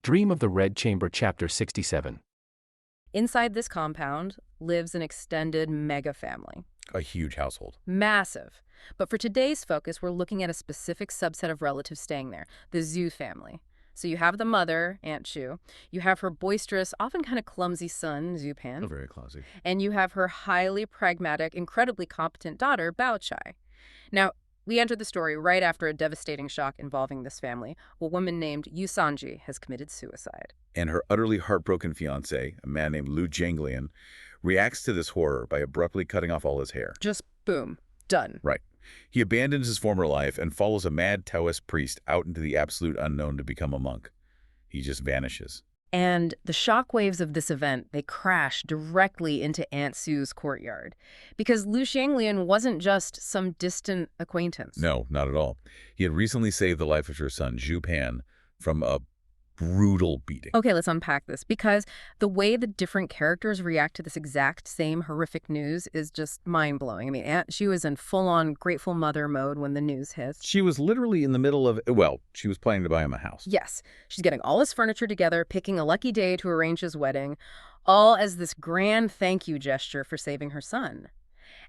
Dream of the Red Chamber Chapter 67. Inside this compound lives an extended mega family. A huge household. Massive. But for today's focus, we're looking at a specific subset of relatives staying there, the Zhu family. So you have the mother, Aunt Shu. You have her boisterous, often kind of clumsy son, Zhu Pan. Oh, very classy. And you have her highly pragmatic, incredibly competent daughter, Bao Chai. Now, we entered the story right after a devastating shock involving this family. A woman named Yu Sanji has committed suicide. And her utterly heartbroken fiancé, a man named Lu Jianglian, reacts to this horror by abruptly cutting off all his hair. Just boom. Done. Right. He abandons his former life and follows a mad Taoist priest out into the absolute unknown to become a monk. He just vanishes. And the shockwaves of this event, they crash directly into Aunt Sue's courtyard. Because Lu Xianglian wasn't just some distant acquaintance. No, not at all. He had recently saved the life of her son, Zhu Pan, from a brutal beating. Okay, let's unpack this, because the way the different characters react to this exact same horrific news is just mind-blowing. I mean, Aunt Shu is in full-on grateful mother mode when the news hits. She was literally in the middle of, well, she was planning to buy him a house. Yes, she's getting all his furniture together, picking a lucky day to arrange his wedding, all as this grand thank you gesture for saving her son.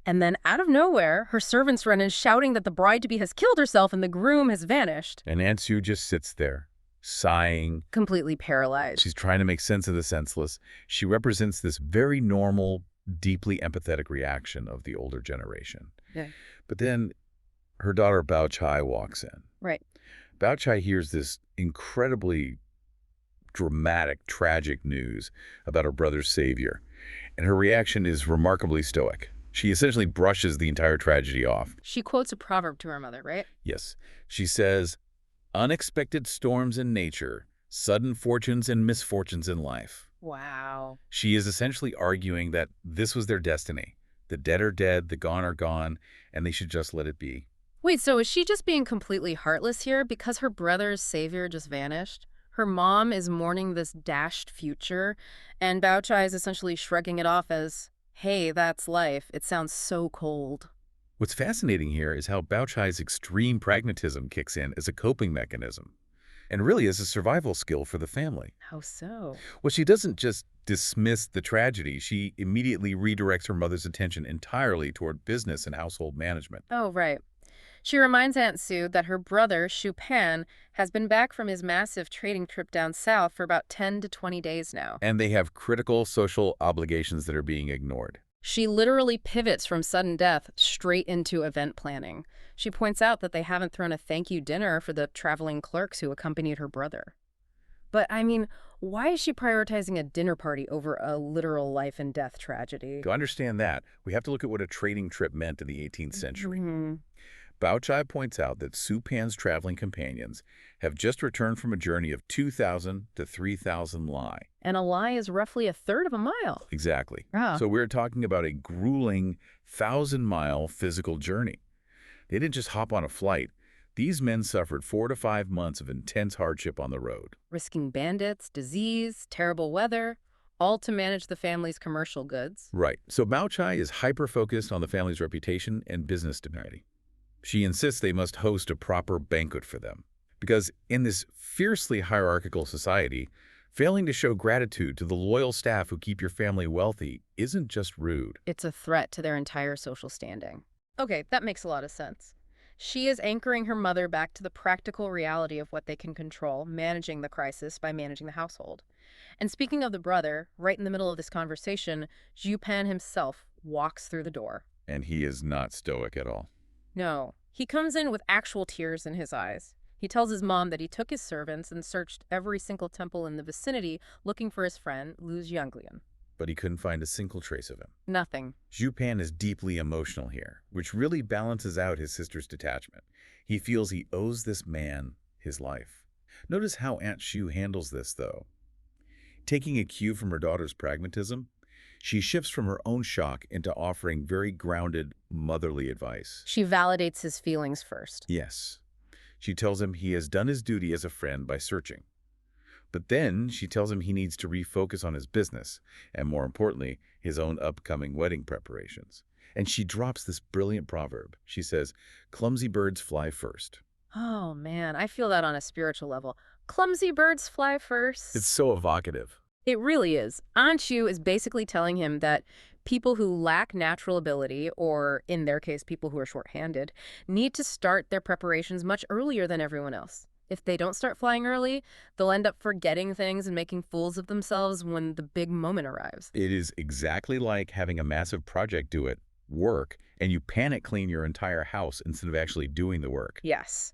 And then out of nowhere, her servants run in shouting that the bride-to-be has killed herself and the groom has vanished. And Aunt Sue just sits there, sighing. Completely paralyzed. She's trying to make sense of the senseless. She represents this very normal, deeply empathetic reaction of the older generation. Yeah. But then her daughter Bao Chai walks in. Right. Bao Chai hears this incredibly dramatic, tragic news about her brother's savior, and her reaction is remarkably stoic. She essentially brushes the entire tragedy off. She quotes a proverb to her mother, right? Yes. She says, "Unexpected storms in nature, sudden fortunes and misfortunes in life." Wow. She is essentially arguing that this was their destiny. The dead are dead, the gone are gone, and they should just let it be. Wait, so is she just being completely heartless here because her brother's savior just vanished? Her mom is mourning this dashed future, and Bao Chai is essentially shrugging it off as, hey, that's life. It sounds so cold. What's fascinating here is how Bao Chai's extreme pragmatism kicks in as a coping mechanism, and really as a survival skill for the family. How so? Well, she doesn't just dismiss the tragedy. She immediately redirects her mother's attention entirely toward business and household management. Oh, right. She reminds Aunt Sue that her brother, Shu Pan, has been back from his massive trading trip down south for about 10 to 20 days now. And they have critical social obligations that are being ignored. She literally pivots from sudden death straight into event planning. She points out that they haven't thrown a thank you dinner for the traveling clerks who accompanied her brother. But, I mean, why is she prioritizing a dinner party over a literal life and death tragedy? To understand that, we have to look at what a trading trip meant in the 18th century. Mm-hmm. Bao Chai points out that Su Pan's traveling companions have just returned from a journey of 2,000 to 3,000 li. And a li is roughly a third of a mile. Exactly. Ah. So we're talking about a grueling 1,000-mile physical journey. They didn't just hop on a flight. These men suffered 4 to 5 months of intense hardship on the road. Risking bandits, disease, terrible weather, all to manage the family's commercial goods. Right. So Bao Chai is hyper-focused on the family's reputation and business stability. She insists they must host a proper banquet for them. Because in this fiercely hierarchical society, failing to show gratitude to the loyal staff who keep your family wealthy isn't just rude. It's a threat to their entire social standing. Okay, that makes a lot of sense. She is anchoring her mother back to the practical reality of what they can control, managing the crisis by managing the household. And speaking of the brother, right in the middle of this conversation, Zhu Pan himself walks through the door. And he is not stoic at all. No, he comes in with actual tears in his eyes. He tells his mom that he took his servants and searched every single temple in the vicinity looking for his friend, Lu Jianglian. But he couldn't find a single trace of him. Nothing. Zhu Pan is deeply emotional here, which really balances out his sister's detachment. He feels he owes this man his life. Notice how Aunt Shu handles this, though. Taking a cue from her daughter's pragmatism, she shifts from her own shock into offering very grounded, motherly advice. She validates his feelings first. Yes. She tells him he has done his duty as a friend by searching. But then she tells him he needs to refocus on his business, and more importantly, his own upcoming wedding preparations. And she drops this brilliant proverb. She says, "Clumsy birds fly first." Oh, man, I feel that on a spiritual level. Clumsy birds fly It's first. so evocative. It really is. Anshu is basically telling him that people who lack natural ability, or in their case, people who are short-handed, need to start their preparations much earlier than everyone else. If they don't start flying early, they'll end up forgetting things and making fools of themselves when the big moment arrives. It is exactly like having a massive project do it, work, and you panic clean your entire house instead of actually doing the work. Yes.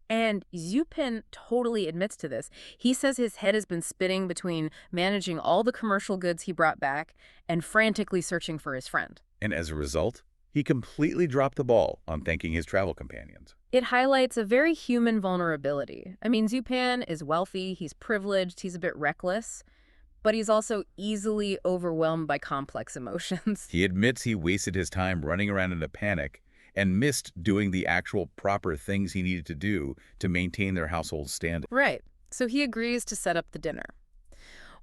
And Zupin totally admits to this. He says his head has been spinning between managing all the commercial goods he brought back and frantically searching for his friend. And as a result, he completely dropped the ball on thanking his travel companions. It highlights a very human vulnerability. I mean, Zupan is wealthy, he's privileged, he's a bit reckless, but he's also easily overwhelmed by complex emotions. He admits he wasted his time running around in a panic and missed doing the actual proper things he needed to do to maintain their household standing. Right. So he agrees to set up the dinner,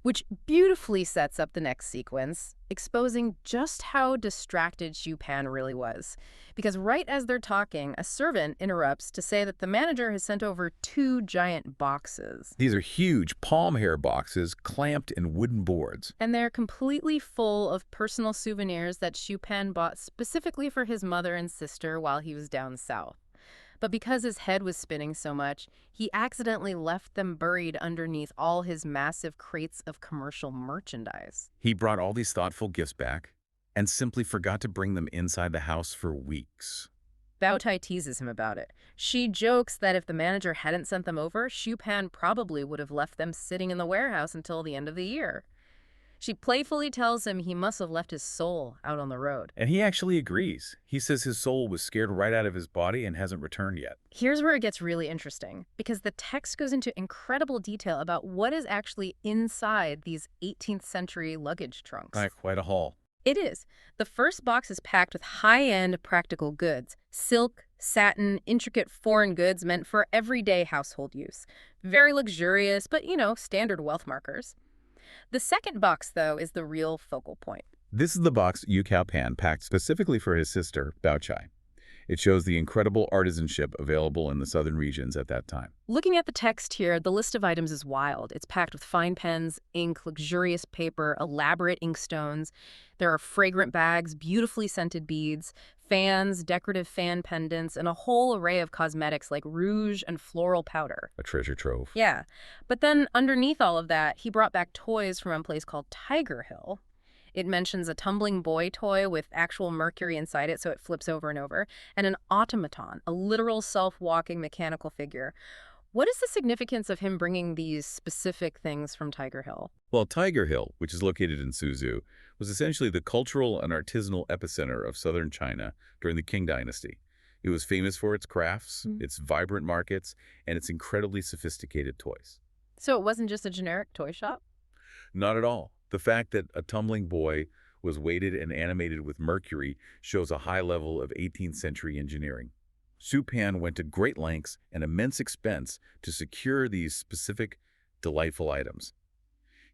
which beautifully sets up the next sequence, exposing just how distracted Zupan really was. Because right as they're talking, a servant interrupts to say that the manager has sent over 2 giant boxes. These are huge palm hair boxes clamped in wooden boards. And they're completely full of personal souvenirs that Zupan bought specifically for his mother and sister while he was down south. But because his head was spinning so much, he accidentally left them buried underneath all his massive crates of commercial merchandise. He brought all these thoughtful gifts back and simply forgot to bring them inside the house for weeks. Bao Tai teases him about it. She jokes that if the manager hadn't sent them over, Zupan probably would have left them sitting in the warehouse until the end of the year. She playfully tells him he must have left his soul out on the road. And he actually agrees. He says his soul was scared right out of his body and hasn't returned yet. Here's where it gets really interesting, because the text goes into incredible detail about what is actually inside these 18th century luggage trunks. Quite a haul. It is. The first box is packed with high-end practical goods, silk, satin, intricate foreign goods meant for everyday household use. Very luxurious, but, standard wealth markers. The second box, though, is the real focal point. This is the box Yu Cao Pan packed specifically for his sister, Bao Chai. It shows the incredible artisanship available in the southern regions at that time. Looking at the text here, the list of items is wild. It's packed with fine pens, ink, luxurious paper, elaborate inkstones. There are fragrant bags, beautifully scented beads, fans, decorative fan pendants, and a whole array of cosmetics like rouge and floral powder. A treasure trove. Yeah. But then underneath all of that, he brought back toys from a place called Tiger Hill. It mentions a tumbling boy toy with actual mercury inside it so it flips over and over, and an automaton, a literal self-walking mechanical figure. What is the significance of him bringing these specific things from Tiger Hill? Well, Tiger Hill, which is located in Suzhou, was essentially the cultural and artisanal epicenter of southern China during the Qing dynasty. It was famous for its crafts, its vibrant markets, and its incredibly sophisticated toys. So it wasn't just a generic toy shop? Not at all. The fact that a tumbling boy was weighted and animated with mercury shows a high level of 18th century engineering. Zupan went to great lengths and immense expense to secure these specific, delightful items.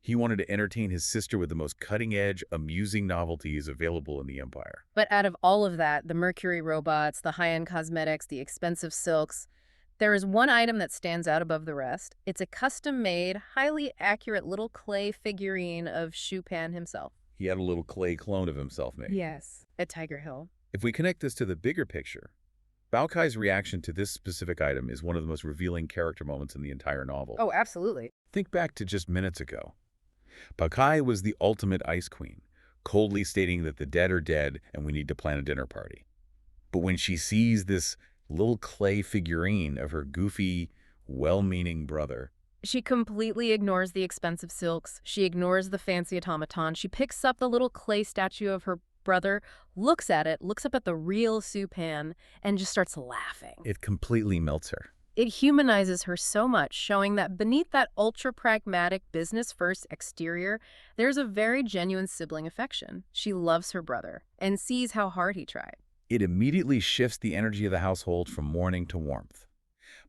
He wanted to entertain his sister with the most cutting-edge, amusing novelties available in the empire. But out of all of that, the mercury robots, the high-end cosmetics, the expensive silks, there is one item that stands out above the rest. It's a custom-made, highly accurate little clay figurine of Zupan himself. He had a little clay clone of himself made. Yes, at Tiger Hill. If we connect this to the bigger picture, Bao Kai's reaction to this specific item is one of the most revealing character moments in the entire novel. Oh, absolutely. Think back to just minutes ago. Bao Kai was the ultimate ice queen, coldly stating that the dead are dead and we need to plan a dinner party. But when she sees this little clay figurine of her goofy, well-meaning brother, she completely ignores the expensive silks. She ignores the fancy automaton. She picks up the little clay statue of her brother, looks at it, looks up at the real Zupan, and just starts laughing. it completely melts her. It humanizes her so much, showing that beneath that ultra-pragmatic, business-first exterior, there's a very genuine sibling affection. She loves her brother and sees how hard he tried. It immediately shifts the energy of the household from mourning to warmth.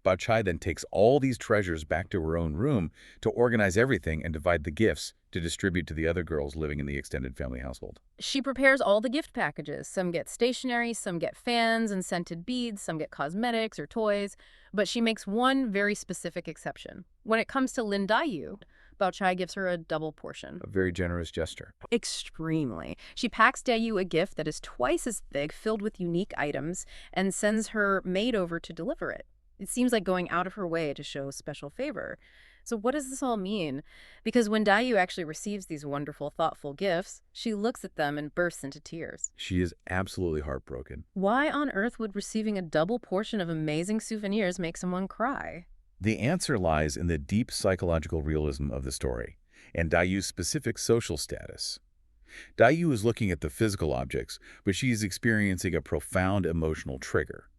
Bao Chai then takes all these treasures back to her own room to organize everything and divide the gifts to distribute to the other girls living in the extended family household. She prepares all the gift packages. Some get stationery, some get fans and scented beads, some get cosmetics or toys. But she makes one very specific exception. When it comes to Lin Daiyu, Bao Chai gives her a double portion. A very generous gesture. Extremely. She packs Daiyu a gift that is twice as thick, filled with unique items, and sends her maid over to deliver it. It seems like going out of her way to show special favor. So what does this all mean? Because when Daiyu actually receives these wonderful, thoughtful gifts, she looks at them and bursts into tears. She is absolutely heartbroken. Why on earth would receiving a double portion of amazing souvenirs make someone cry? The answer lies in the deep psychological realism of the story and Daiyu's specific social status. Daiyu is looking at the physical objects, but she is experiencing a profound emotional trigger.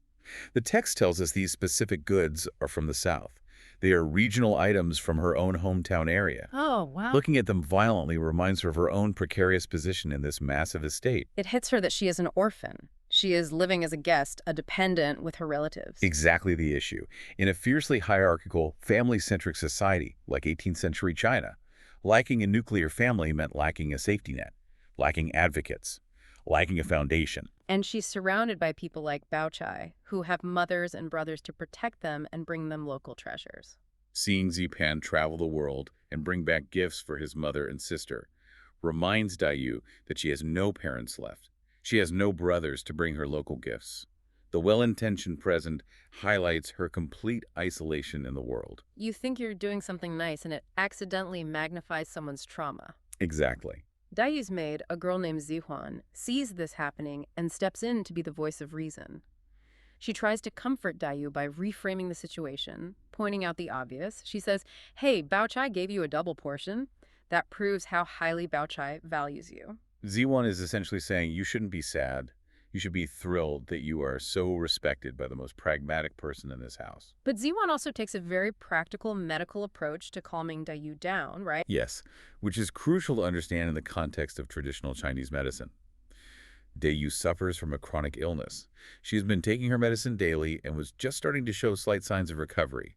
The text tells us these specific goods are from the South. They are regional items from her own hometown area. Oh, wow. Looking at them violently reminds her of her own precarious position in this massive estate. It hits her that she is an orphan. She is living as a guest, a dependent with her relatives. Exactly the issue. In a fiercely hierarchical, family-centric society like 18th century China, lacking a nuclear family meant lacking a safety net, lacking advocates, lacking a foundation. And she's surrounded by people like Bao Chai, who have mothers and brothers to protect them and bring them local treasures. Seeing Zipan travel the world and bring back gifts for his mother and sister reminds Daiyu that she has no parents left. She has no brothers to bring her local gifts. The well-intentioned present highlights her complete isolation in the world. You think you're doing something nice and it accidentally magnifies someone's trauma. Exactly. Daiyu's maid, a girl named Zihuan, sees this happening and steps in to be the voice of reason. She tries to comfort Daiyu by reframing the situation, pointing out the obvious. She says, "Hey, Bao Chai gave you a double portion. That proves how highly Bao Chai values you." Ziwan is essentially saying you shouldn't be sad. You should be thrilled that you are so respected by the most pragmatic person in this house. But Ziwan also takes a very practical medical approach to calming Daiyu down, right? Yes, which is crucial to understand in the context of traditional Chinese medicine. Daiyu suffers from a chronic illness. She has been taking her medicine daily and was just starting to show slight signs of recovery.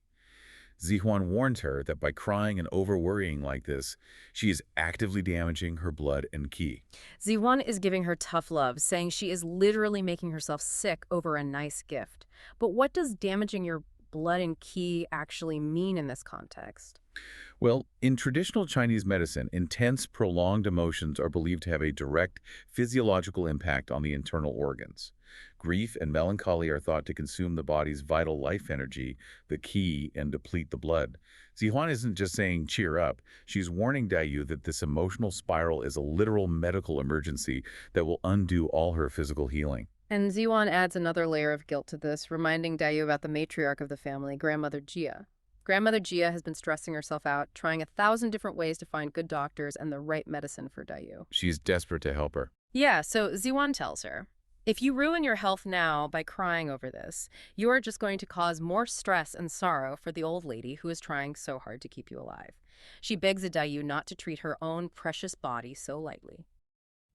Zihuan warns her that by crying and over-worrying like this, she is actively damaging her blood and qi. Zihuan is giving her tough love, saying she is literally making herself sick over a nice gift. But what does damaging your blood and qi actually mean in this context? Well, in traditional Chinese medicine, intense, prolonged emotions are believed to have a direct physiological impact on the internal organs. Grief and melancholy are thought to consume the body's vital life energy, the qi, and deplete the blood. Zihuan isn't just saying cheer up. She's warning Daiyu that this emotional spiral is a literal medical emergency that will undo all her physical healing. And Zihuan adds another layer of guilt to this, reminding Daiyu about the matriarch of the family, Grandmother Jia. Grandmother Jia has been stressing herself out, trying 1,000 different ways to find good doctors and the right medicine for Daiyu. She's desperate to help her. Yeah, so Zihuan tells her, if you ruin your health now by crying over this, you are just going to cause more stress and sorrow for the old lady who is trying so hard to keep you alive. She begs Daiyu not to treat her own precious body so lightly.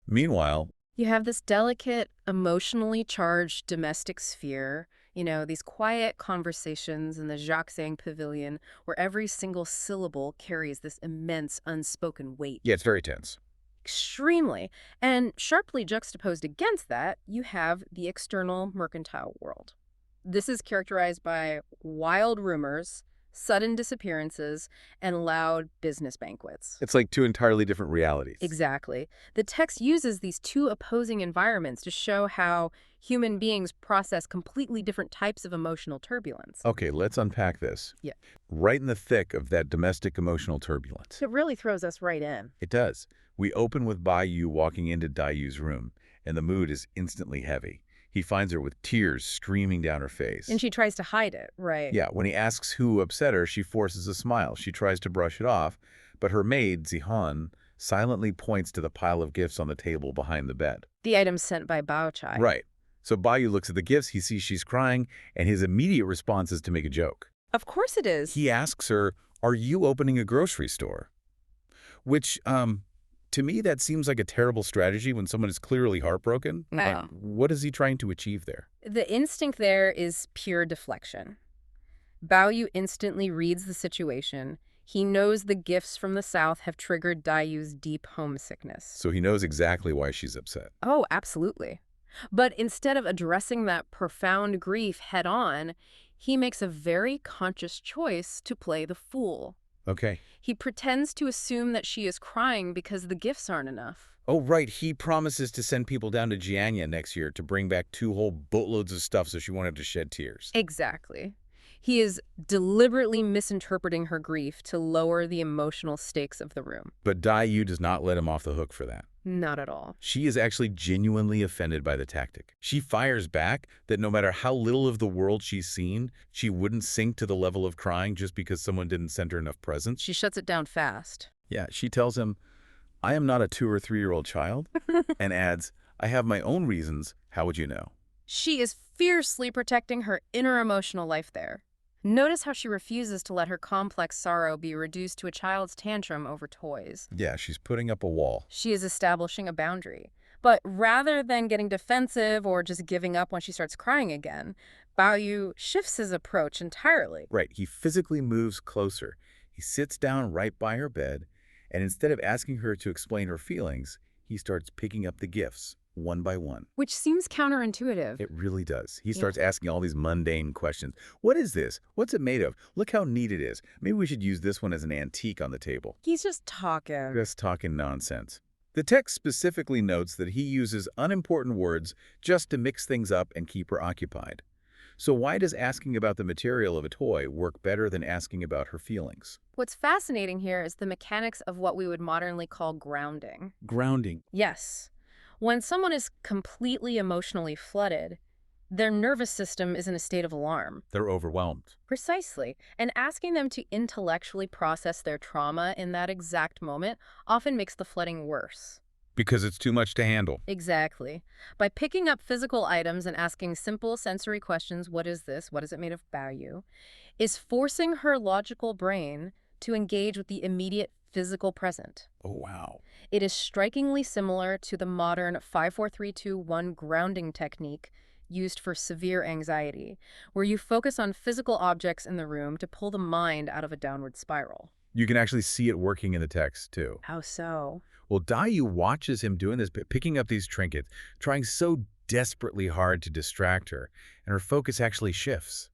Meanwhile, you have this delicate, emotionally charged domestic sphere, these quiet conversations in the Zhaxang pavilion where every single syllable carries this immense unspoken weight. yeah, it's very tense. Extremely. And sharply juxtaposed against that, you have the external mercantile world. This is characterized by wild rumors, sudden disappearances, and loud business banquets. It's like two entirely different realities. Exactly. The text uses these two opposing environments to show how human beings process completely different types of emotional turbulence. Okay, let's unpack this. Yeah. Right in the thick of that domestic emotional turbulence. It really throws us right in. It does. We open with Baiyu walking into Daiyu's room, and the mood is instantly heavy. He finds her with tears streaming down her face. And she tries to hide it, right? Yeah, when he asks who upset her, she forces a smile. She tries to brush it off, but her maid, Zihan, silently points to the pile of gifts on the table behind the bed. The items sent by Bao Chai. Right. So Baiyu looks at the gifts, he sees she's crying, and his immediate response is to make a joke. Of course it is. He asks her, "Are you opening a grocery store?" Which, to me, that seems like a terrible strategy when someone is clearly heartbroken. Wow. What is he trying to achieve there? The instinct there is pure deflection. Bao Yu instantly reads the situation. He knows the gifts from the South have triggered Dayu's deep homesickness. So he knows exactly why she's upset. Oh, absolutely. But instead of addressing that profound grief head on, he makes a very conscious choice to play the fool. Okay. He pretends to assume that she is crying because the gifts aren't enough. Oh, right. He promises to send people down to Jianya next year to bring back 2 whole boatloads of stuff so she won't have to shed tears. Exactly. He is deliberately misinterpreting her grief to lower the emotional stakes of the room. But Dayu does not let him off the hook for that. Not at all. She is actually genuinely offended by the tactic. She fires back that no matter how little of the world she's seen, she wouldn't sink to the level of crying just because someone didn't send her enough presents. She shuts it down fast. Yeah, she tells him, I am not a 2 or 3-year-old child, and adds, I have my own reasons. How would you know? She is fiercely protecting her inner emotional life there. Notice how she refuses to let her complex sorrow be reduced to a child's tantrum over toys. Yeah, she's putting up a wall. She is establishing a boundary. But rather than getting defensive or just giving up when she starts crying again, Baoyu shifts his approach entirely. Right, he physically moves closer. He sits down right by her bed, and instead of asking her to explain her feelings, he starts picking up the gifts, one by one. Which seems counterintuitive. It really does. He starts asking all these mundane questions. What is this? What's it made of? Look how neat it is. Maybe we should use this one as an antique on the table. He's just talking. Just talking nonsense. The text specifically notes that he uses unimportant words just to mix things up and keep her occupied. So why does asking about the material of a toy work better than asking about her feelings? What's fascinating here is the mechanics of what we would modernly call grounding. Grounding. Yes. When someone is completely emotionally flooded, their nervous system is in a state of alarm. They're overwhelmed. Precisely. And asking them to intellectually process their trauma in that exact moment often makes the flooding worse. Because it's too much to handle. Exactly. By picking up physical items and asking simple sensory questions, what is this, what is it made of, Baoyu, is forcing her logical brain to engage with the immediate physical present. Oh, wow. It is strikingly similar to the modern 5-4-3-2-1 grounding technique used for severe anxiety, where you focus on physical objects in the room to pull the mind out of a downward spiral. You can actually see it working in the text, too. How so? Well, Dayu watches him doing this, picking up these trinkets, trying so desperately hard to distract her, and her focus actually shifts.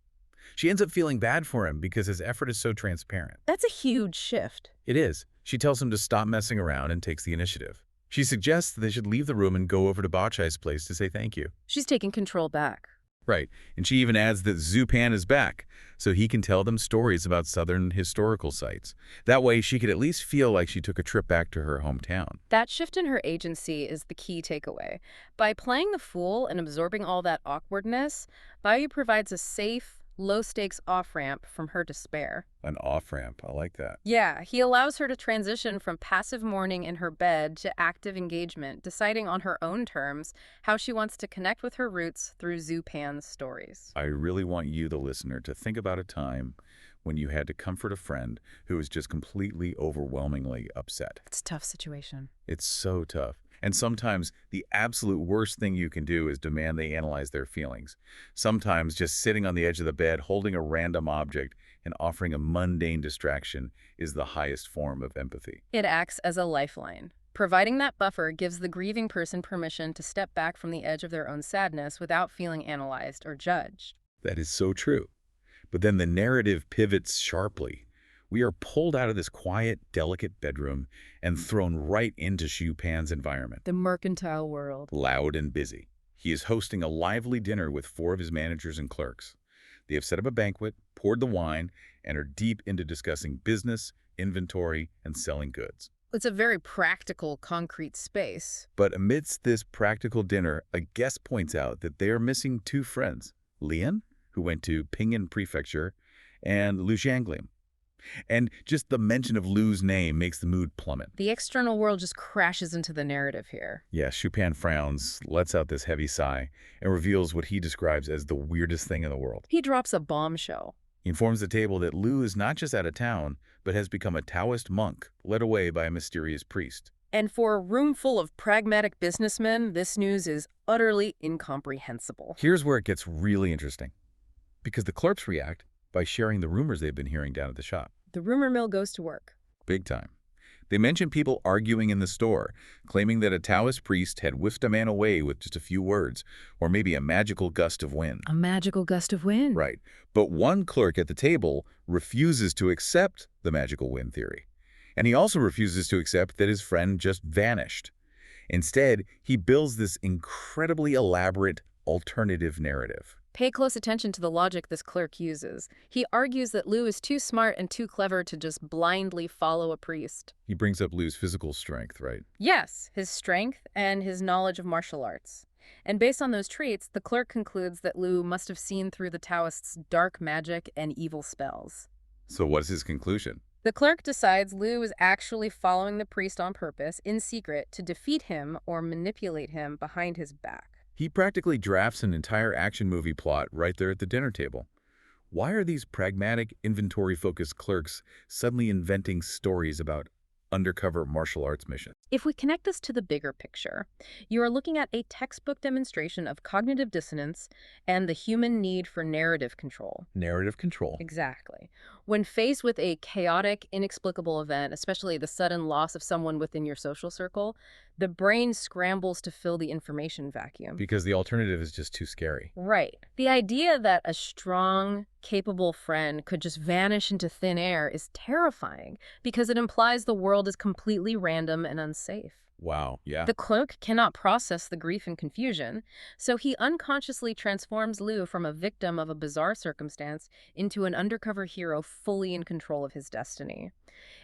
She ends up feeling bad for him because his effort is so transparent. That's a huge shift. It is. She tells him to stop messing around and takes the initiative. She suggests that they should leave the room and go over to Bachai's place to say thank you. She's taking control back. Right, and she even adds that Zupan is back, so he can tell them stories about Southern historical sites. That way, she could at least feel like she took a trip back to her hometown. That shift in her agency is the key takeaway. By playing the fool and absorbing all that awkwardness, Baoyu provides a safe, low-stakes off-ramp from her despair. An off-ramp, I like that. Yeah, he allows her to transition from passive mourning in her bed to active engagement, deciding on her own terms how she wants to connect with her roots through Zupan's stories. I really want you, the listener, to think about a time when you had to comfort a friend who was just completely overwhelmingly upset. It's a tough situation. It's so tough. And sometimes the absolute worst thing you can do is demand they analyze their feelings. Sometimes just sitting on the edge of the bed, holding a random object, and offering a mundane distraction is the highest form of empathy. It acts as a lifeline. Providing that buffer gives the grieving person permission to step back from the edge of their own sadness without feeling analyzed or judged. That is so true. But then the narrative pivots sharply. We are pulled out of this quiet, delicate bedroom and thrown right into Zupan's environment. The mercantile world. Loud and busy. He is hosting a lively dinner with 4 of his managers and clerks. They have set up a banquet, poured the wine, and are deep into discussing business, inventory, and selling goods. It's a very practical, concrete space. But amidst this practical dinner, a guest points out that they are missing 2 friends, Lian, who went to Pinyin Prefecture, and Lu Zhanglim. And just the mention of Lu's name makes the mood plummet. The external world just crashes into the narrative here. Yeah, Zupan frowns, lets out this heavy sigh, and reveals what he describes as the weirdest thing in the world. He drops a bombshell. He informs the table that Lu is not just out of town, but has become a Taoist monk, led away by a mysterious priest. And for a room full of pragmatic businessmen, this news is utterly incomprehensible. Here's where it gets really interesting. Because the clerks react by sharing the rumors they've been hearing down at the shop. The rumor mill goes to work. Big time. They mention people arguing in the store, claiming that a Taoist priest had whisked a man away with just a few words, or maybe a magical gust of wind. A magical gust of wind. Right. But one clerk at the table refuses to accept the magical wind theory. And he also refuses to accept that his friend just vanished. Instead, he builds this incredibly elaborate alternative narrative. Pay close attention to the logic this clerk uses. He argues that Liu is too smart and too clever to just blindly follow a priest. He brings up Liu's physical strength, right? Yes, his strength and his knowledge of martial arts. And based on those traits, the clerk concludes that Liu must have seen through the Taoist's dark magic and evil spells. So what is his conclusion? The clerk decides Liu is actually following the priest on purpose, in secret, to defeat him or manipulate him behind his back. He practically drafts an entire action movie plot right there at the dinner table. Why are these pragmatic, inventory-focused clerks suddenly inventing stories about undercover martial arts missions? If we connect this to the bigger picture, you are looking at a textbook demonstration of cognitive dissonance and the human need for narrative control. Narrative control. Exactly. When faced with a chaotic, inexplicable event, especially the sudden loss of someone within your social circle, the brain scrambles to fill the information vacuum. Because the alternative is just too scary. Right. The idea that a strong, capable friend could just vanish into thin air is terrifying because it implies the world is completely random and unsafe. Wow, yeah. The clerk cannot process the grief and confusion, so he unconsciously transforms Liu from a victim of a bizarre circumstance into an undercover hero fully in control of his destiny.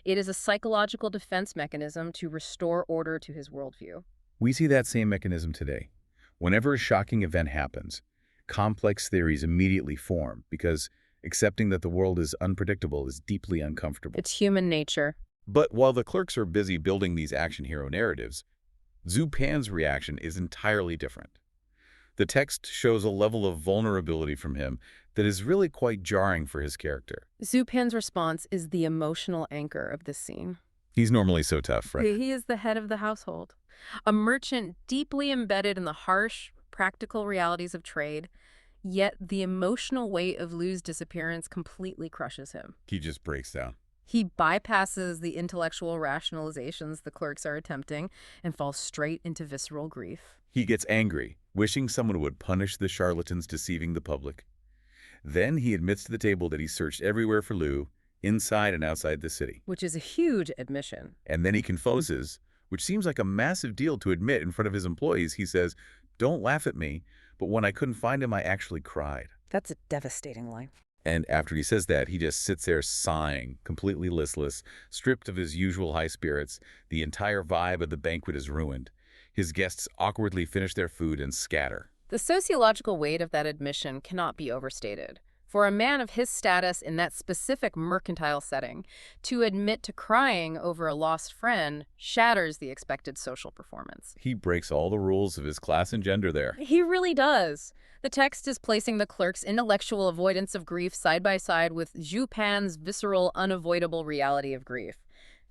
It is a psychological defense mechanism to restore order to his worldview. We see that same mechanism today. Whenever a shocking event happens, complex theories immediately form because accepting that the world is unpredictable is deeply uncomfortable. It's human nature. But while the clerks are busy building these action hero narratives, Zhu Pan's reaction is entirely different. The text shows a level of vulnerability from him that is really quite jarring for his character. Zhu Pan's response is the emotional anchor of this scene. He's normally so tough, right? He is the head of the household, a merchant deeply embedded in the harsh, practical realities of trade, yet the emotional weight of Liu's disappearance completely crushes him. He just breaks down. He bypasses the intellectual rationalizations the clerks are attempting and falls straight into visceral grief. He gets angry, wishing someone would punish the charlatans deceiving the public. Then he admits to the table that he searched everywhere for Liu, inside and outside the city. Which is a huge admission. And then he confesses, which seems like a massive deal to admit in front of his employees. He says, "Don't laugh at me, but when I couldn't find him, I actually cried." That's a devastating line. And after he says that, he just sits there sighing, completely listless, stripped of his usual high spirits. The entire vibe of the banquet is ruined. His guests awkwardly finish their food and scatter. The sociological weight of that admission cannot be overstated. For a man of his status in that specific mercantile setting, to admit to crying over a lost friend shatters the expected social performance. He breaks all the rules of his class and gender there. He really does. The text is placing the clerk's intellectual avoidance of grief side by side with Zhu Pan's visceral, unavoidable reality of grief.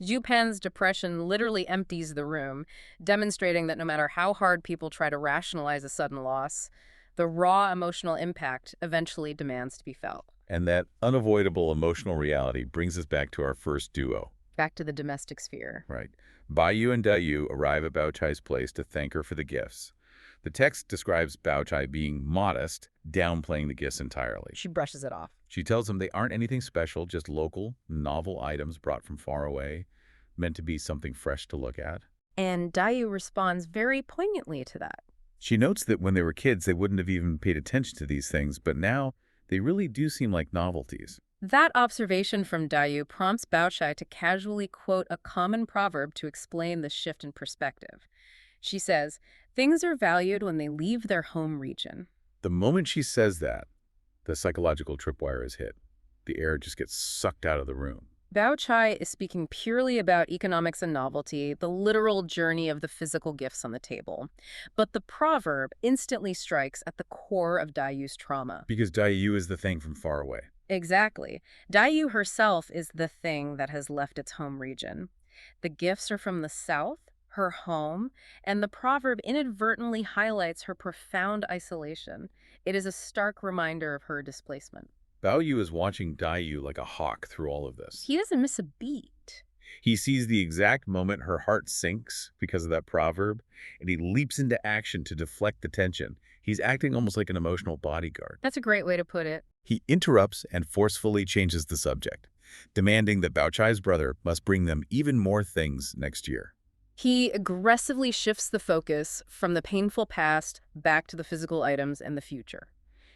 Zhu Pan's depression literally empties the room, demonstrating that no matter how hard people try to rationalize a sudden loss, the raw emotional impact eventually demands to be felt. And that unavoidable emotional reality brings us back to our first duo. Back to the domestic sphere. Right. Baiyu and Dayu arrive at Bao Chai's place to thank her for the gifts. The text describes Bao Chai being modest, downplaying the gifts entirely. She brushes it off. She tells them they aren't anything special, just local, novel items brought from far away, meant to be something fresh to look at. And Dayu responds very poignantly to that. She notes that when they were kids, they wouldn't have even paid attention to these things, but now they really do seem like novelties. That observation from Dayu prompts Bao Chai to casually quote a common proverb to explain the shift in perspective. She says, "Things are valued when they leave their home region." The moment she says that, the psychological tripwire is hit. The air just gets sucked out of the room. Bao Chai is speaking purely about economics and novelty, the literal journey of the physical gifts on the table. But the proverb instantly strikes at the core of Dayu's trauma. Because Dayu is the thing from far away. Exactly. Dayu herself is the thing that has left its home region. The gifts are from the south, her home, and the proverb inadvertently highlights her profound isolation. It is a stark reminder of her displacement. Bao Yu is watching Dai Yu like a hawk through all of this. He doesn't miss a beat. He sees the exact moment her heart sinks because of that proverb, and he leaps into action to deflect the tension. He's acting almost like an emotional bodyguard. That's a great way to put it. He interrupts and forcefully changes the subject, demanding that Bao Chai's brother must bring them even more things next year. He aggressively shifts the focus from the painful past back to the physical items and the future.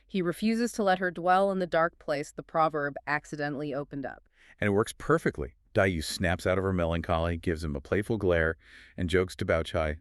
He refuses to let her dwell in the dark place the proverb accidentally opened up. And it works perfectly. Dai Yu snaps out of her melancholy, gives him a playful glare, and jokes to Bao Chai,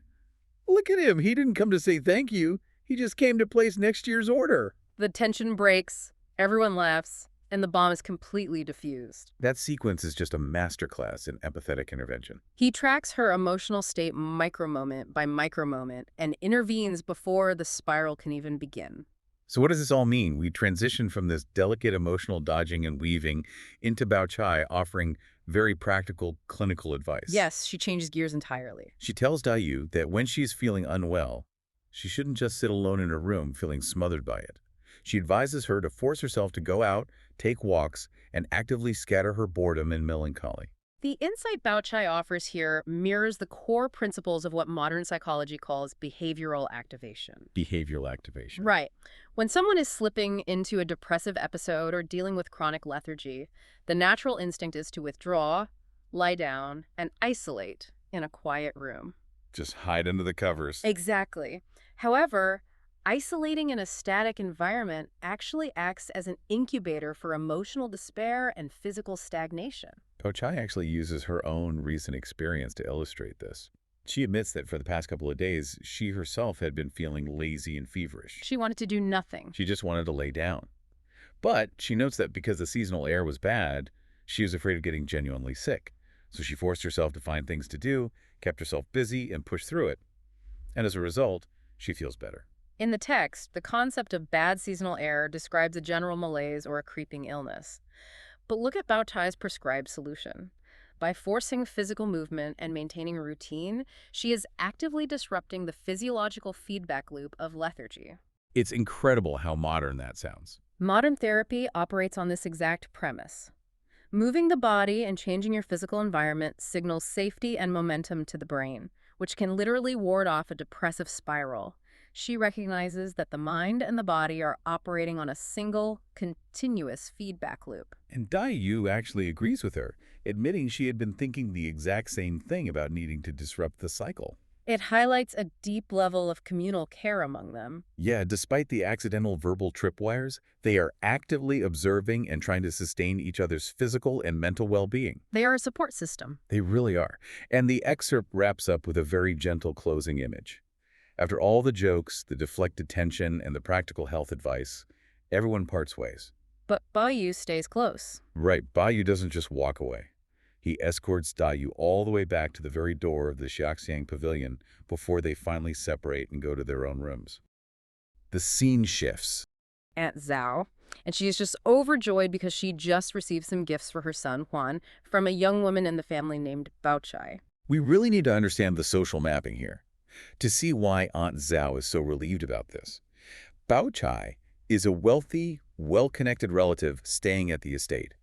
"Look at him, he didn't come to say thank you. He just came to place next year's order." The tension breaks, everyone laughs, and the bomb is completely diffused. That sequence is just a masterclass in empathetic intervention. He tracks her emotional state micro-moment by micro-moment and intervenes before the spiral can even begin. So what does this all mean? We transition from this delicate emotional dodging and weaving into Bao Chai offering very practical clinical advice. Yes, she changes gears entirely. She tells Dai Yu that when she's feeling unwell, she shouldn't just sit alone in her room feeling smothered by it. She advises her to force herself to go out, take walks, and actively scatter her boredom and melancholy. The insight Bao Chai offers here mirrors the core principles of what modern psychology calls behavioral activation. Behavioral activation. Right. When someone is slipping into a depressive episode or dealing with chronic lethargy, the natural instinct is to withdraw, lie down, and isolate in a quiet room. Just hide under the covers. Exactly. However, isolating in a static environment actually acts as an incubator for emotional despair and physical stagnation. Bao Chai actually uses her own recent experience to illustrate this. She admits that for the past couple of days, she herself had been feeling lazy and feverish. She wanted to do nothing. She just wanted to lay down. But she notes that because the seasonal air was bad, she was afraid of getting genuinely sick. So she forced herself to find things to do, kept herself busy, and pushed through it. And as a result, she feels better. In the text, the concept of bad seasonal air describes a general malaise or a creeping illness. But look at Bao Chai's prescribed solution. By forcing physical movement and maintaining a routine, she is actively disrupting the physiological feedback loop of lethargy. It's incredible how modern that sounds. Modern therapy operates on this exact premise. Moving the body and changing your physical environment signals safety and momentum to the brain, which can literally ward off a depressive spiral. She recognizes that the mind and the body are operating on a single, continuous feedback loop. And Dai Yu actually agrees with her, admitting she had been thinking the exact same thing about needing to disrupt the cycle. It highlights a deep level of communal care among them. Yeah, despite the accidental verbal tripwires, they are actively observing and trying to sustain each other's physical and mental well-being. They are a support system. They really are. And the excerpt wraps up with a very gentle closing image. After all the jokes, the deflected tension, and the practical health advice, everyone parts ways. But Bao Yu stays close. Right, Bai Yu doesn't just walk away. He escorts Dai Yu all the way back to the very door of the Xiaxiang pavilion before they finally separate and go to their own rooms. The scene shifts. Aunt Zhao, and she is just overjoyed because she just received some gifts for her son, Juan, from a young woman in the family named Bao Chai. We really need to understand the social mapping here to see why Aunt Zhao is so relieved about this. Bao Chai is a wealthy, well-connected relative staying at the estate.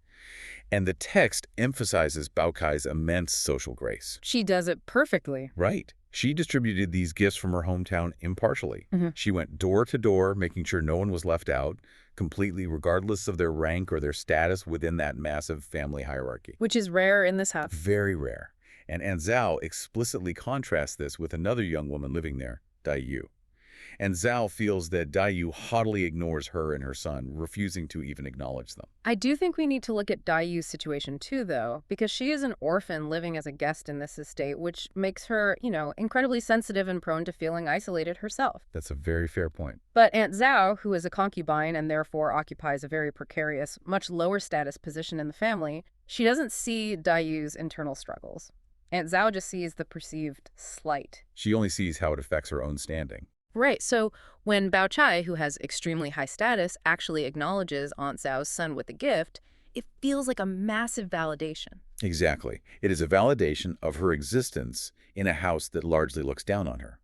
And the text emphasizes Bao Chai's immense social grace. She does it perfectly. Right. She distributed these gifts from her hometown impartially. She went door to door, making sure no one was left out, completely regardless of their rank or their status within that massive family hierarchy. Which is rare in this house. Very rare. And Aunt Zhao explicitly contrasts this with another young woman living there, Dai Yu. And Zhao feels that Dai Yu haughtily ignores her and her son, refusing to even acknowledge them. I do think we need to look at Dai Yu's situation too, though, because she is an orphan living as a guest in this estate, which makes her, incredibly sensitive and prone to feeling isolated herself. That's a very fair point. But Aunt Zhao, who is a concubine and therefore occupies a very precarious, much lower status position in the family, she doesn't see Dai Yu's internal struggles. Aunt Zhao just sees the perceived slight. She only sees how it affects her own standing. Right, so when Bao Chai, who has extremely high status, actually acknowledges Aunt Zhao's son with a gift, it feels like a massive validation. Exactly. It is a validation of her existence in a house that largely looks down on her.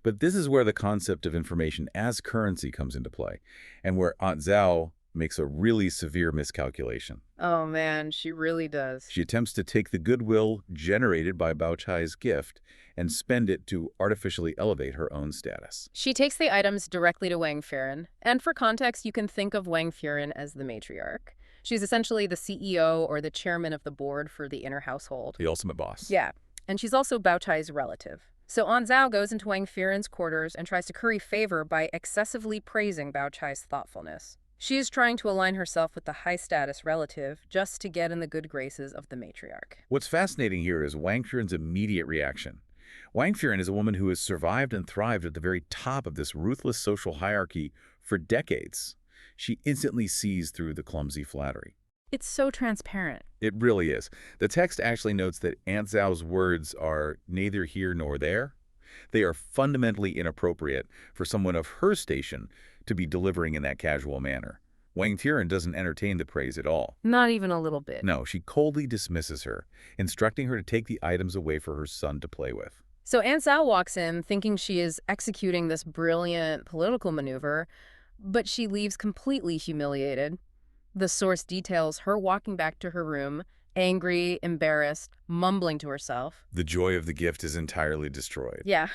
But this is where the concept of information as currency comes into play, and where Aunt Zhao makes a really severe miscalculation. Oh man, she really does. She attempts to take the goodwill generated by Bao Chai's gift and spend it to artificially elevate her own status. She takes the items directly to Wang Furen, and for context, you can think of Wang Furen as the matriarch. She's essentially the CEO or the chairman of the board for the inner household. The ultimate boss. Yeah, and she's also Bao Chai's relative. So An Zhao goes into Wang Furen's quarters and tries to curry favor by excessively praising Bao Chai's thoughtfulness. She is trying to align herself with the high-status relative just to get in the good graces of the matriarch. What's fascinating here is Wang Furen's immediate reaction. Wang Furen is a woman who has survived and thrived at the very top of this ruthless social hierarchy for decades. She instantly sees through the clumsy flattery. It's so transparent. It really is. The text actually notes that Aunt Zhao's words are neither here nor there. They are fundamentally inappropriate for someone of her station to be delivering in that casual manner. Wang Furen doesn't entertain the praise at all. Not even a little bit. No, she coldly dismisses her, instructing her to take the items away for her son to play with. So Aunt Zhao walks in thinking she is executing this brilliant political maneuver, but she leaves completely humiliated. The source details her walking back to her room, angry, embarrassed, mumbling to herself. The joy of the gift is entirely destroyed. Yeah.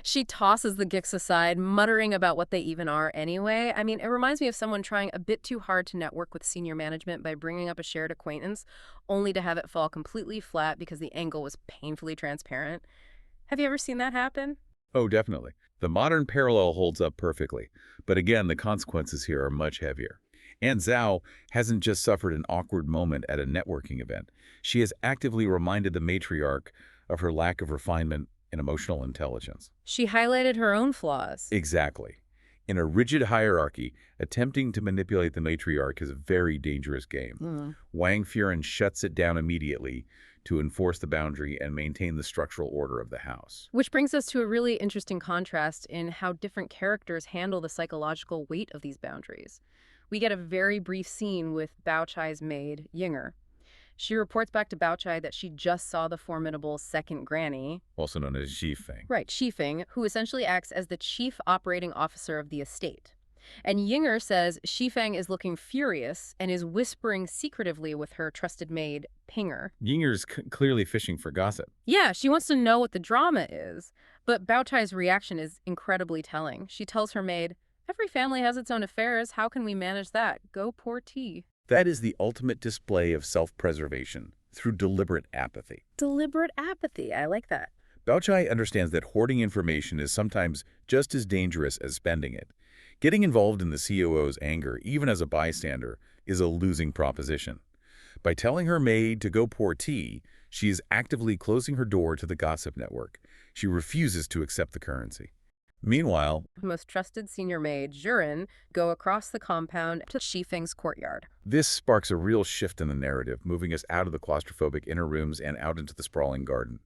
She tosses the gifts aside, muttering about what they even are anyway. I mean, it reminds me of someone trying a bit too hard to network with senior management by bringing up a shared acquaintance, only to have it fall completely flat because the angle was painfully transparent. Have you ever seen that happen? Oh, definitely. The modern parallel holds up perfectly. But again, the consequences here are much heavier. Aunt Zhao hasn't just suffered an awkward moment at a networking event. She has actively reminded the matriarch of her lack of refinement and emotional intelligence. She highlighted her own flaws. Exactly. In a rigid hierarchy, attempting to manipulate the matriarch is a very dangerous game. Wang Furen shuts it down immediately to enforce the boundary and maintain the structural order of the house. Which brings us to a really interesting contrast in how different characters handle the psychological weight of these boundaries. We get a very brief scene with Bao Chai's maid, Yinger. She reports back to Bao Chai that she just saw the formidable second granny, Also known as Xifeng. right, Xifeng, who essentially acts as the chief operating officer of the estate. And Yinger says Xifeng is looking furious and is whispering secretively with her trusted maid, Pinger. Yinger's clearly fishing for gossip. Yeah, she wants to know what the drama is. But Bao Chai's reaction is incredibly telling. She tells her maid, "Every family has its own affairs. How can we manage that? Go pour tea." That is the ultimate display of self-preservation through deliberate apathy. Deliberate apathy. I like that. Bao Chai understands that hoarding information is sometimes just as dangerous as spending it. Getting involved in the COO's anger, even as a bystander, is a losing proposition. By telling her maid to go pour tea, she is actively closing her door to the gossip network. She refuses to accept the currency. Meanwhile, Most trusted senior maid, Jurin, go across the compound to Xifeng's courtyard. this sparks a real shift in the narrative, moving us out of the claustrophobic inner rooms and out into the sprawling garden.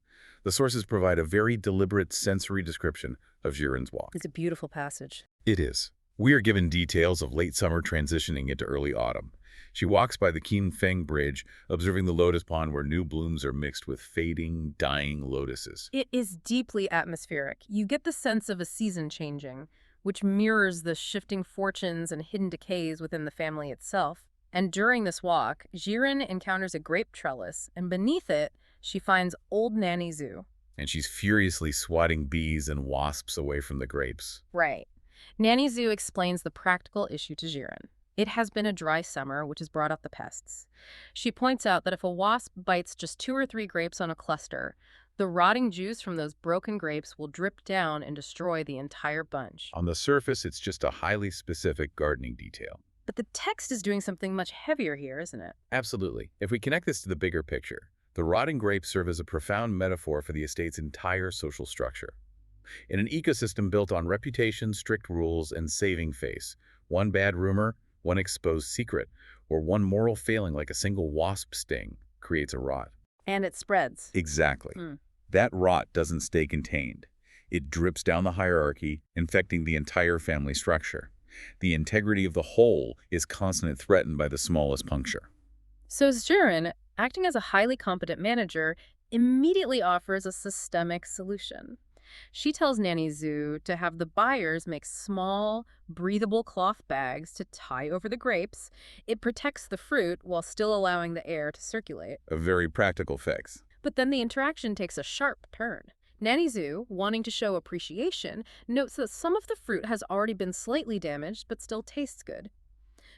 The sources provide a very deliberate sensory description of Jiren's walk. It's a beautiful passage. It is. We are given details of late summer transitioning into early autumn. She walks by the Qinfeng Bridge, observing the lotus pond where new blooms are mixed with fading, dying lotuses. It is deeply atmospheric. You get the sense of a season changing, which mirrors the shifting fortunes and hidden decays within the family itself. And during this walk, Jiren encounters a grape trellis, and beneath it, she finds old Nanny Zhu. And she's furiously swatting bees and wasps away from the grapes. Right. Nanny Zhu explains the practical issue to Jiren. It has been a dry summer, which has brought out the pests. She points out that if a wasp bites just 2 or 3 grapes on a cluster, the rotting juice from those broken grapes will drip down and destroy the entire bunch. On the surface, it's just a highly specific gardening detail. But the text is doing something much heavier here, isn't it? Absolutely. If we connect this to the bigger picture, the rotting grapes serve as a profound metaphor for the estate's entire social structure. In an ecosystem built on reputation, strict rules, and saving face, one bad rumor, one exposed secret, or one moral failing like a single wasp sting creates a rot. And it spreads. Exactly. That rot doesn't stay contained. It drips down the hierarchy, infecting the entire family structure. The integrity of the whole is constantly threatened by the smallest puncture. So Jiren, acting as a highly competent manager, immediately offers a systemic solution. She tells Nanny Zhu to have the buyers make small, breathable cloth bags to tie over the grapes. It protects the fruit while still allowing the air to circulate. A very practical fix. But then the interaction takes a sharp turn. Nanny Zhu, wanting to show appreciation, notes that some of the fruit has already been slightly damaged but still tastes good.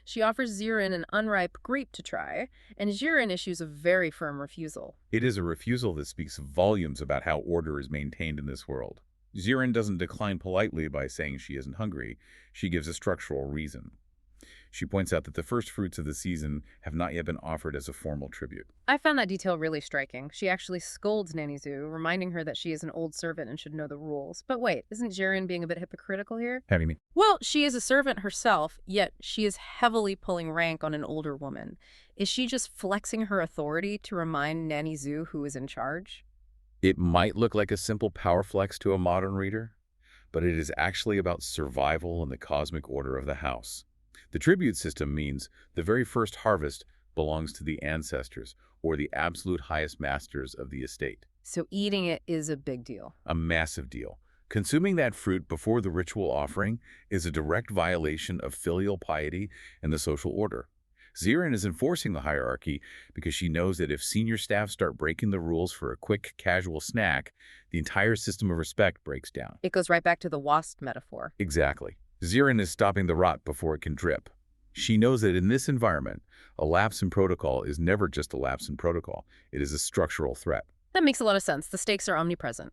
She offers Zirin an unripe grape to try, and Zirin issues a very firm refusal. It is a refusal that speaks volumes about how order is maintained in this world. Zirin doesn't decline politely by saying she isn't hungry. She gives a structural reason. She points out that the first fruits of the season have not yet been offered as a formal tribute. I found that detail really striking. She actually scolds Nanny Zhu, reminding her that she is an old servant and should know the rules. But wait, isn't Zirin being a bit hypocritical here? How do you mean? Well, she is a servant herself, yet she is heavily pulling rank on an older woman. Is she just flexing her authority to remind Nanny Zhu who is in charge? It might look like a simple power flex to a modern reader, but it is actually about survival and the cosmic order of the house. The tribute system means the very first harvest belongs to the ancestors or the absolute highest masters of the estate. So eating it is a big deal. A massive deal. Consuming that fruit before the ritual offering is a direct violation of filial piety and the social order. Zirin is enforcing the hierarchy because she knows that if senior staff start breaking the rules for a quick, casual snack, the entire system of respect breaks down. It goes right back to the wasp metaphor. Exactly. Zirin is stopping the rot before it can drip. She knows that in this environment, a lapse in protocol is never just a lapse in protocol. It is a structural threat. That makes a lot of sense. The stakes are omnipresent.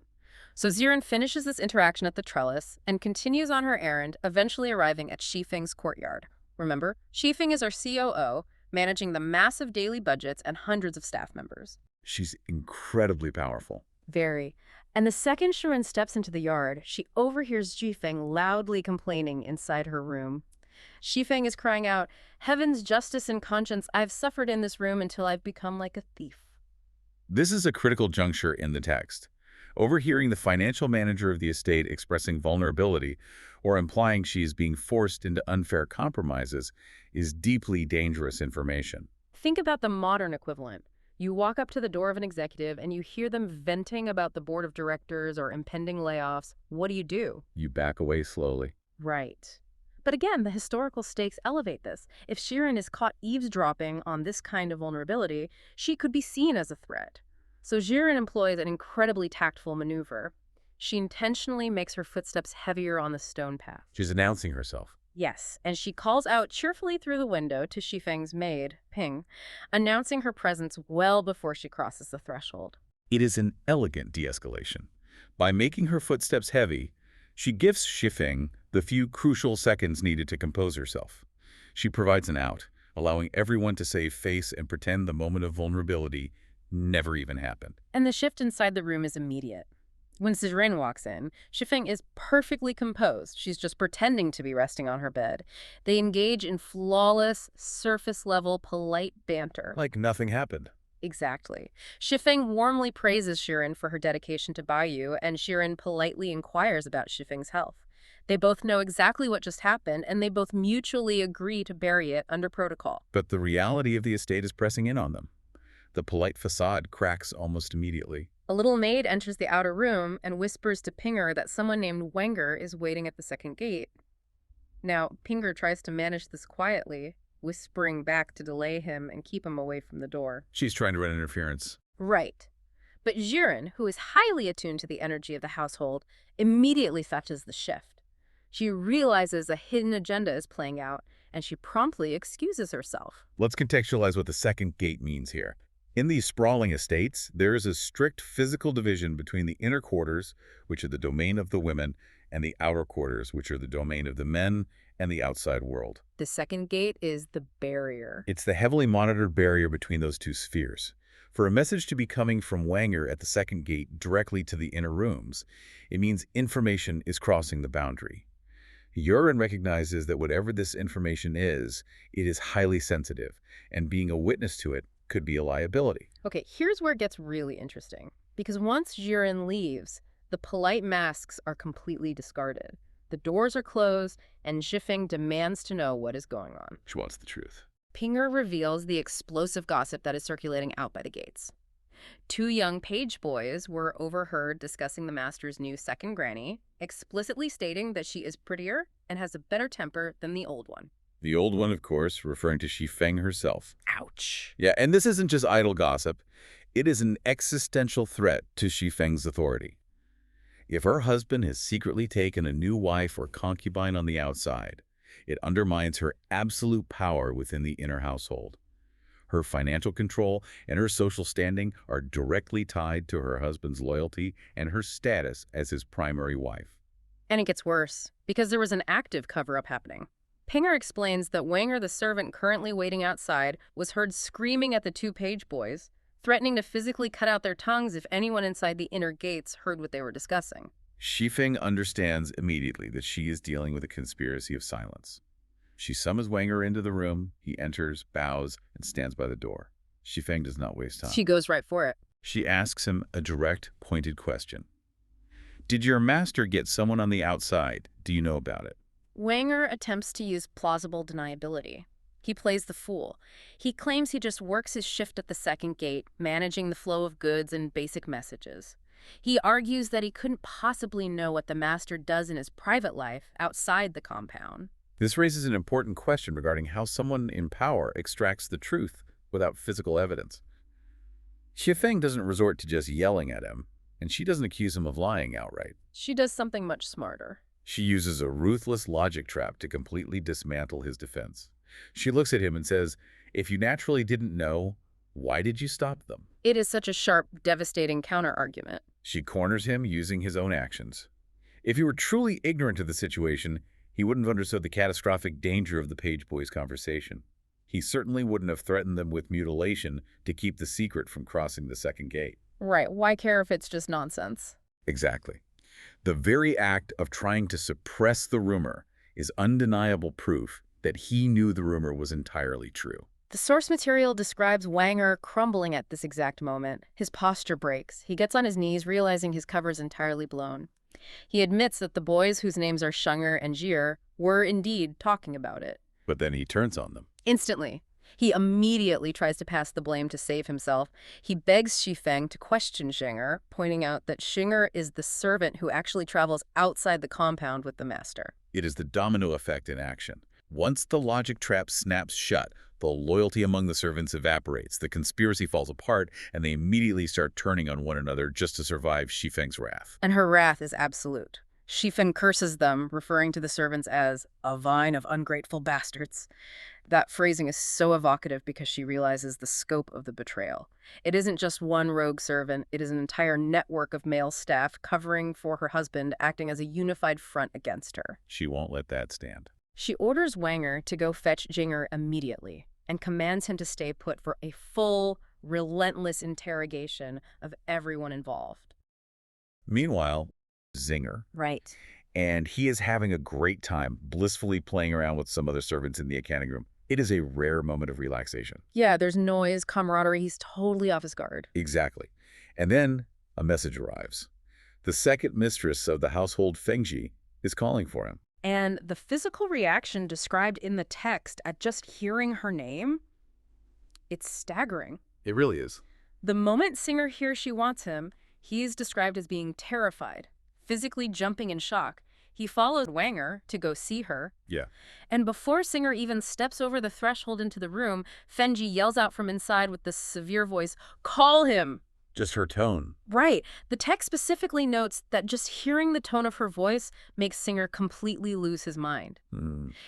So Zirin finishes this interaction at the trellis and continues on her errand, eventually arriving at Shifeng's courtyard. Remember, Shifeng is our COO, managing the massive daily budgets and hundreds of staff members. She's incredibly powerful. Very. And the second Shirin steps into the yard, she overhears Shifeng loudly complaining inside her room. Shifeng is crying out, "Heaven's justice and conscience, I've suffered in this room until I've become like a thief." This is a critical juncture in the text. Overhearing the financial manager of the estate expressing vulnerability or implying she is being forced into unfair compromises is deeply dangerous information. Think about the modern equivalent. You walk up to the door of an executive and you hear them venting about the board of directors or impending layoffs. What do? You back away slowly. Right. But again, the historical stakes elevate this. If Shirin is caught eavesdropping on this kind of vulnerability, she could be seen as a threat. So Zirin employs an incredibly tactful maneuver. She intentionally makes her footsteps heavier on the stone path. She's announcing herself. Yes, and she calls out cheerfully through the window to Shifeng's maid, Ping, announcing her presence well before she crosses the threshold. It is an elegant de-escalation. By making her footsteps heavy, she gives Shifeng the few crucial seconds needed to compose herself. She provides an out, allowing everyone to save face and pretend the moment of vulnerability never even happened. And the shift inside the room is immediate. When Zirin walks in, Shifeng is perfectly composed. She's just pretending to be resting on her bed. They engage in flawless, surface-level, polite banter. Like nothing happened. Exactly. Shifeng warmly praises Shirin for her dedication to Bayou, and Shirin politely inquires about Shifeng's health. They both know exactly what just happened, and they both mutually agree to bury it under protocol. But the reality of the estate is pressing in on them. The polite facade cracks almost immediately. A little maid enters the outer room and whispers to Pinger that someone named Wenger is waiting at the second gate. Now, Pinger tries to manage this quietly, whispering back to delay him and keep him away from the door. She's trying to run interference. Right. But Zirin, who is highly attuned to the energy of the household, immediately fetches the shift. She realizes a hidden agenda is playing out, and she promptly excuses herself. Let's contextualize what the second gate means here. In these sprawling estates, there is a strict physical division between the inner quarters, which are the domain of the women, and the outer quarters, which are the domain of the men and the outside world. The second gate is the barrier. It's the heavily monitored barrier between those two spheres. For a message to be coming from Wenger at the second gate directly to the inner rooms, it means information is crossing the boundary. Yurin recognizes that whatever this information is, it is highly sensitive, and being a witness to it could be a liability. Okay, here's where it gets really interesting. Because once Zirin leaves, the polite masks are completely discarded. The doors are closed, and Shifeng demands to know what is going on. She wants the truth. Pinger reveals the explosive gossip that is circulating out by the gates. Two young page boys were overheard discussing the master's new second granny, explicitly stating that she is prettier and has a better temper than the old one. The old one, of course, referring to Shifeng herself. Ouch. Yeah, and this isn't just idle gossip. It is an existential threat to Shifeng's authority. If her husband has secretly taken a new wife or concubine on the outside, it undermines her absolute power within the inner household. Her financial control and her social standing are directly tied to her husband's loyalty and her status as his primary wife. And it gets worse, because there was an active cover-up happening. Pinger explains that Wanger, the servant currently waiting outside, was heard screaming at the two page boys, threatening to physically cut out their tongues if anyone inside the inner gates heard what they were discussing. Shifeng understands immediately that she is dealing with a conspiracy of silence. She summons Wanger into the room. He enters, bows, and stands by the door. Shifeng does not waste time. She goes right for it. She asks him a direct, pointed question. Did your master get someone on the outside? Do you know about it? Wanger attempts to use plausible deniability. He plays the fool. He claims he just works his shift at the second gate, managing the flow of goods and basic messages. He argues that he couldn't possibly know what the master does in his private life outside the compound. This raises an important question regarding how someone in power extracts the truth without physical evidence. Shifeng doesn't resort to just yelling at him, and she doesn't accuse him of lying outright. She does something much smarter. She uses a ruthless logic trap to completely dismantle his defense. She looks at him and says, if you naturally didn't know, why did you stop them? It is such a sharp, devastating counter-argument. She corners him using his own actions. If he were truly ignorant of the situation, he wouldn't have understood the catastrophic danger of the page boys' conversation. He certainly wouldn't have threatened them with mutilation to keep the secret from crossing the second gate. Right, why care if it's just nonsense? Exactly. The very act of trying to suppress the rumor is undeniable proof that he knew the rumor was entirely true. The source material describes Wanger crumbling at this exact moment. His posture breaks. He gets on his knees, realizing his cover is entirely blown. He admits that the boys, whose names are Shenger and Jier, were indeed talking about it. But then he turns on them. Instantly. He immediately tries to pass the blame to save himself. He begs Shifeng to question Shenger, pointing out that Shenger is the servant who actually travels outside the compound with the master. It is the domino effect in action. Once the logic trap snaps shut, the loyalty among the servants evaporates, the conspiracy falls apart, and they immediately start turning on one another just to survive Shifeng's wrath. And her wrath is absolute. Shifeng curses them, referring to the servants as a vine of ungrateful bastards. That phrasing is so evocative because she realizes the scope of the betrayal. It isn't just one rogue servant, it is an entire network of male staff covering for her husband, acting as a unified front against her. She won't let that stand. She orders Wanger to go fetch Jinger immediately and commands him to stay put for a full, relentless interrogation of everyone involved. Meanwhile, Zinger. Right. And he is having a great time blissfully playing around with some other servants in the accounting room. It is a rare moment of relaxation. Yeah, there's noise, camaraderie. He's totally off his guard. Exactly. And then a message arrives. The second mistress of the household, Fengjie, is calling for him. And the physical reaction described in the text at just hearing her name, it's staggering. It really is. The moment Singer hears she wants him, he is described as being terrified, physically jumping in shock. He follows Wanger to go see her. Yeah. And before Singer even steps over the threshold into the room, Fengjie yells out from inside with this severe voice, "Call him!" Just her tone. Right. The text specifically notes that just hearing the tone of her voice makes Singer completely lose his mind.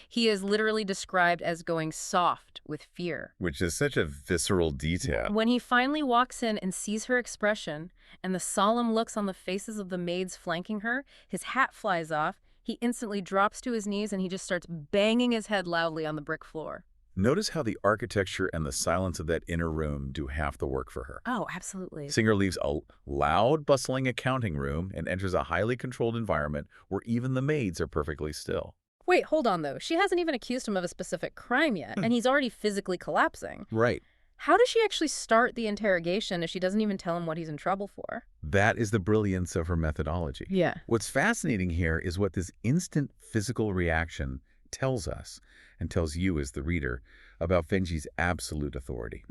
He is literally described as going soft with fear. Which is such a visceral detail. When he finally walks in and sees her expression and the solemn looks on the faces of the maids flanking her, his hat flies off, he instantly drops to his knees and he just starts banging his head loudly on the brick floor. Notice how the architecture and the silence of that inner room do half the work for her. Oh, absolutely. Singer leaves a loud, bustling accounting room and enters a highly controlled environment where even the maids are perfectly still. Wait, hold on, though. She hasn't even accused him of a specific crime yet, and he's already physically collapsing. Right. How does she actually start the interrogation if she doesn't even tell him what he's in trouble for? That is the brilliance of her methodology. Yeah. What's fascinating here is what this instant physical reaction tells us and tells you as the reader about Fengjie's absolute authority.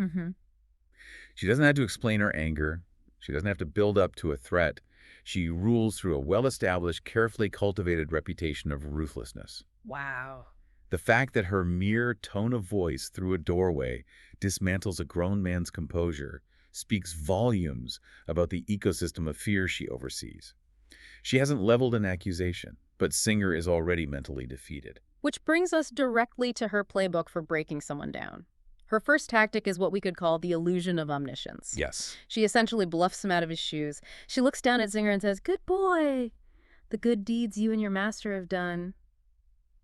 She doesn't have to explain her anger. She doesn't have to build up to a threat. She rules through a well-established, carefully cultivated reputation of ruthlessness. Wow. The fact that her mere tone of voice through a doorway dismantles a grown man's composure speaks volumes about the ecosystem of fear she oversees. She hasn't leveled an accusation, but Singer is already mentally defeated. Which brings us directly to her playbook for breaking someone down. Her first tactic is what we could call the illusion of omniscience. Yes. She essentially bluffs him out of his shoes. She looks down at Singer and says, "Good boy. The good deeds you and your master have done.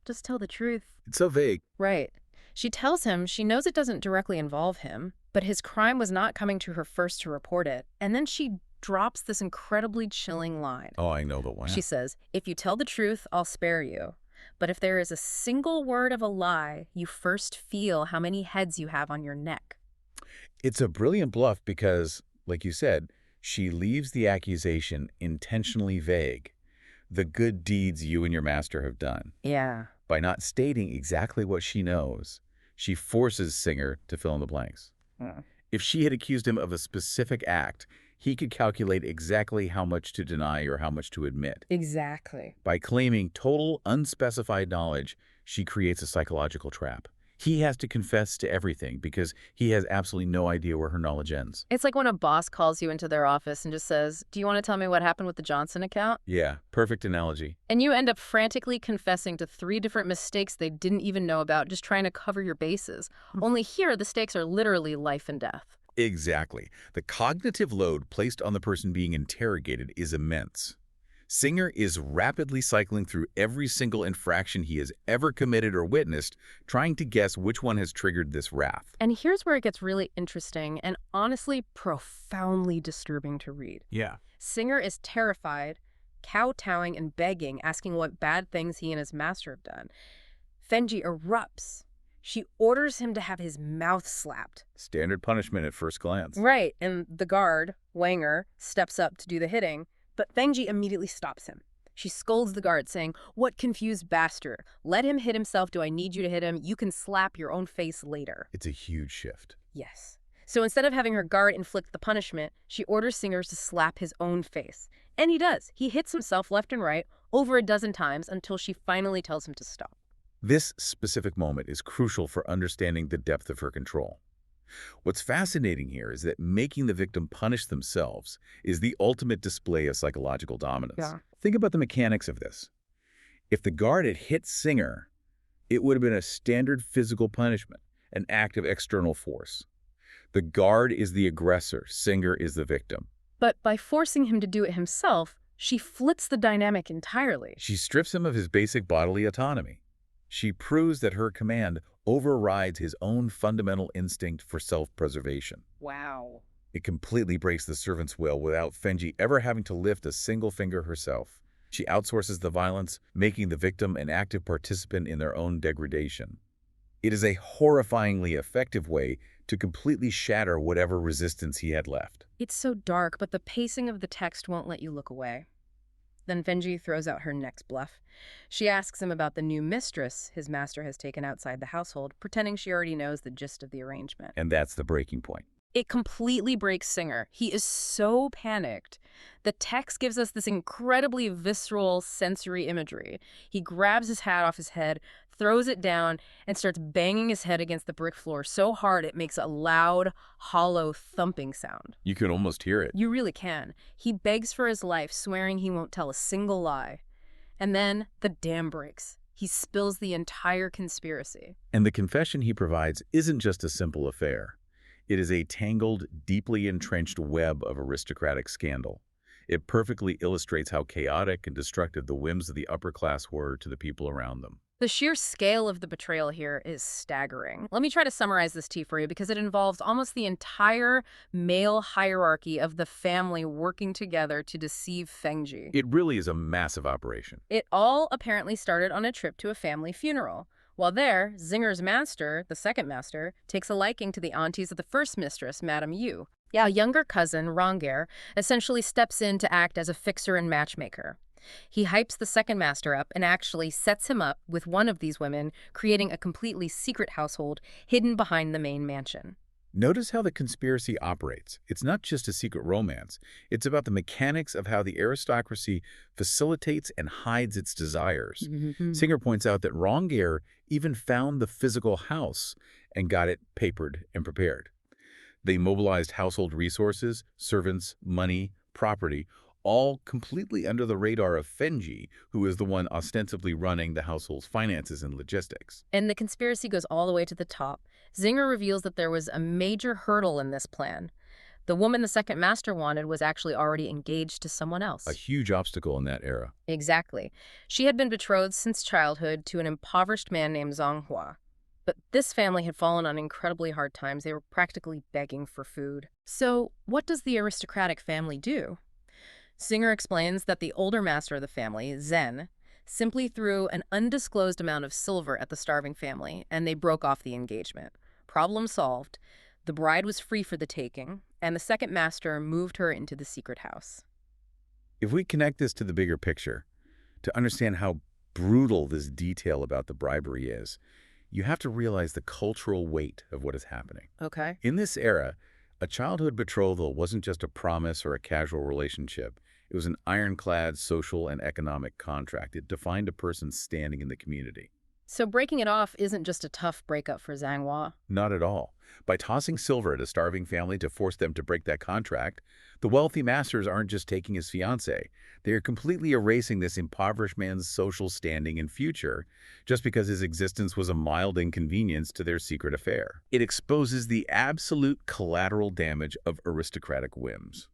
Just tell the truth." It's so vague. Right. She tells him she knows it doesn't directly involve him, but his crime was not coming to her first to report it. And then she drops this incredibly chilling line. Oh, I know the one. She says, "If you tell the truth, I'll spare you. But if there is a single word of a lie, you first feel how many heads you have on your neck." It's a brilliant bluff because, like you said, she leaves the accusation intentionally vague. The good deeds you and your master have done. Yeah. By not stating exactly what she knows, she forces Singer to fill in the blanks. If she had accused him of a specific act, he could calculate exactly how much to deny or how much to admit. Exactly. By claiming total unspecified knowledge, she creates a psychological trap. He has to confess to everything because he has absolutely no idea where her knowledge ends. It's like when a boss calls you into their office and just says, "Do you want to tell me what happened with the Johnson account?" Yeah, perfect analogy. And you end up frantically confessing to 3 different mistakes they didn't even know about, just trying to cover your bases. Only here, the stakes are literally life and death. Exactly. The cognitive load placed on the person being interrogated is immense. Singer is rapidly cycling through every single infraction he has ever committed or witnessed, trying to guess which one has triggered this wrath. And here's where it gets really interesting and honestly profoundly disturbing to read. Yeah. Singer is terrified, kowtowing and begging, asking what bad things he and his master have done. Fengjie erupts. She orders him to have his mouth slapped. Standard punishment at first glance. Right, and the guard, Wanger, steps up to do the hitting, but Fengjie immediately stops him. She scolds the guard, saying, "What confused bastard? Let him hit himself. Do I need you to hit him? You can slap your own face later." It's a huge shift. Yes. So instead of having her guard inflict the punishment, she orders Singer to slap his own face. And he does. He hits himself left and right over a dozen times until she finally tells him to stop. This specific moment is crucial for understanding the depth of her control. What's fascinating here is that making the victim punish themselves is the ultimate display of psychological dominance. Yeah. Think about the mechanics of this. If the guard had hit Singer, it would have been a standard physical punishment, an act of external force. The guard is the aggressor, Singer is the victim. But by forcing him to do it himself, she flips the dynamic entirely. She strips him of his basic bodily autonomy. She proves that her command overrides his own fundamental instinct for self-preservation. Wow. It completely breaks the servant's will without Fengjie ever having to lift a single finger herself. She outsources the violence, making the victim an active participant in their own degradation. It is a horrifyingly effective way to completely shatter whatever resistance he had left. It's so dark, but the pacing of the text won't let you look away. Then Fengjie throws out her next bluff. She asks him about the new mistress his master has taken outside the household, pretending she already knows the gist of the arrangement. And that's the breaking point. It completely breaks Singer. He is so panicked. The text gives us this incredibly visceral sensory imagery. He grabs his hat off his head, throws it down, and starts banging his head against the brick floor so hard it makes a loud, hollow, thumping sound. You can almost hear it. You really can. He begs for his life, swearing he won't tell a single lie. And then the dam breaks. He spills the entire conspiracy. And the confession he provides isn't just a simple affair. It is a tangled, deeply entrenched web of aristocratic scandal. It perfectly illustrates how chaotic and destructive the whims of the upper class were to the people around them. The sheer scale of the betrayal here is staggering. Let me try to summarize this tea for you because it involves almost the entire male hierarchy of the family working together to deceive Fengjie. It really is a massive operation. It all apparently started on a trip to a family funeral. While there, Singer's master, the second master, takes a liking to the aunties of the first mistress, Madame Yu. Yeah, younger cousin, Ronger, essentially steps in to act as a fixer and matchmaker. He hypes the second master up and actually sets him up with one of these women, creating a completely secret household hidden behind the main mansion. Notice how the conspiracy operates. It's not just a secret romance. It's about the mechanics of how the aristocracy facilitates and hides its desires. Singer points out that Rongear even found the physical house and got it papered and prepared. They mobilized household resources, servants, money, property, all completely under the radar of Fengjie, who is the one ostensibly running the household's finances and logistics. And the conspiracy goes all the way to the top. Zinger reveals that there was a major hurdle in this plan. The woman the second master wanted was actually already engaged to someone else. A huge obstacle in that era. Exactly. She had been betrothed since childhood to an impoverished man named Zhang Hua. But this family had fallen on incredibly hard times. They were practically begging for food. So what does the aristocratic family do? Singer explains that the older master of the family, Zhen, simply threw an undisclosed amount of silver at the starving family, and they broke off the engagement. Problem solved. The bride was free for the taking, and the second master moved her into the secret house. If we connect this to the bigger picture, to understand how brutal this detail about the bribery is, you have to realize the cultural weight of what is happening. Okay. In this era, a childhood betrothal wasn't just a promise or a casual relationship. It was an ironclad social and economic contract. It defined a person's standing in the community. So breaking it off isn't just a tough breakup for Zhang Hua. Not at all. By tossing silver at a starving family to force them to break that contract, the wealthy masters aren't just taking his fiancée. They are completely erasing this impoverished man's social standing and future just because his existence was a mild inconvenience to their secret affair. It exposes the absolute collateral damage of aristocratic whims.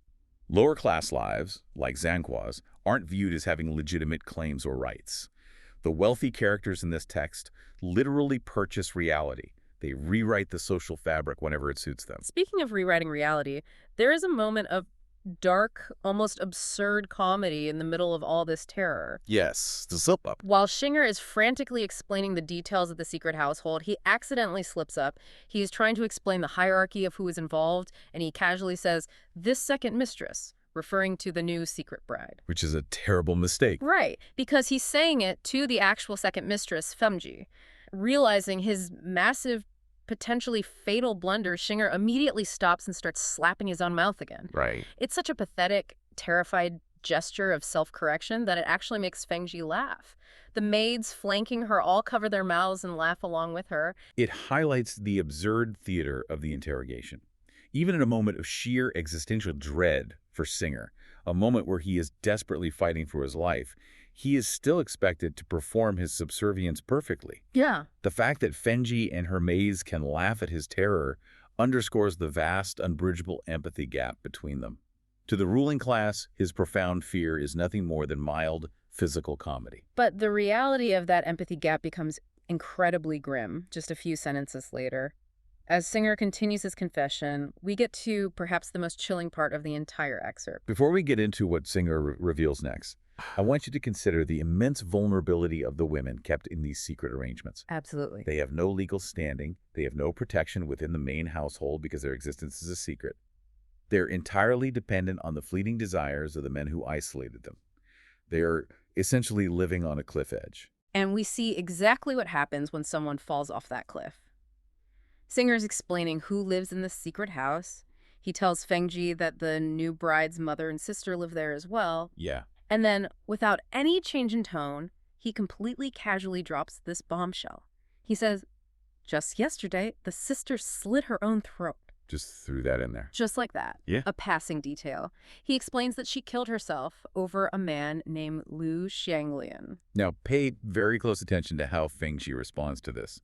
Lower-class lives, like Zhang Hua's, aren't viewed as having legitimate claims or rights. The wealthy characters in this text literally purchase reality. They rewrite the social fabric whenever it suits them. Speaking of rewriting reality, there is a moment of dark, almost absurd comedy in the middle of all this terror. Yes, the slip up. While Shinger is frantically explaining the details of the secret household, he accidentally slips up. He is trying to explain the hierarchy of who is involved, and he casually says, "this second mistress," referring to the new secret bride. Which is a terrible mistake. Right, because he's saying it to the actual second mistress, Fengjie. Realizing his massive, potentially fatal blunder, Shinger immediately stops and starts slapping his own mouth again. Right. It's such a pathetic, terrified gesture of self-correction that it actually makes Fengjie laugh. The maids flanking her all cover their mouths and laugh along with her. It highlights the absurd theater of the interrogation. Even in a moment of sheer existential dread for Singer, a moment where he is desperately fighting for his life, he is still expected to perform his subservience perfectly. Yeah. The fact that Fengjie and her maids can laugh at his terror underscores the vast, unbridgeable empathy gap between them. To the ruling class, his profound fear is nothing more than mild physical comedy. But the reality of that empathy gap becomes incredibly grim just a few sentences later. As Singer continues his confession, we get to perhaps the most chilling part of the entire excerpt. Before we get into what Singer reveals next, I want you to consider the immense vulnerability of the women kept in these secret arrangements. Absolutely. They have no legal standing. They have no protection within the main household because their existence is a secret. They're entirely dependent on the fleeting desires of the men who isolated them. They are essentially living on a cliff edge. And we see exactly what happens when someone falls off that cliff. Singer's explaining who lives in the secret house. He tells Fengjie that the new bride's mother and sister live there as well. Yeah. And then, without any change in tone, he completely casually drops this bombshell. He says, "Just yesterday, the sister slit her own throat." Just threw that in there. Just like that. Yeah. A passing detail. He explains that she killed herself over a man named Liu Xianglian. Now, pay very close attention to how Fengjie responds to this.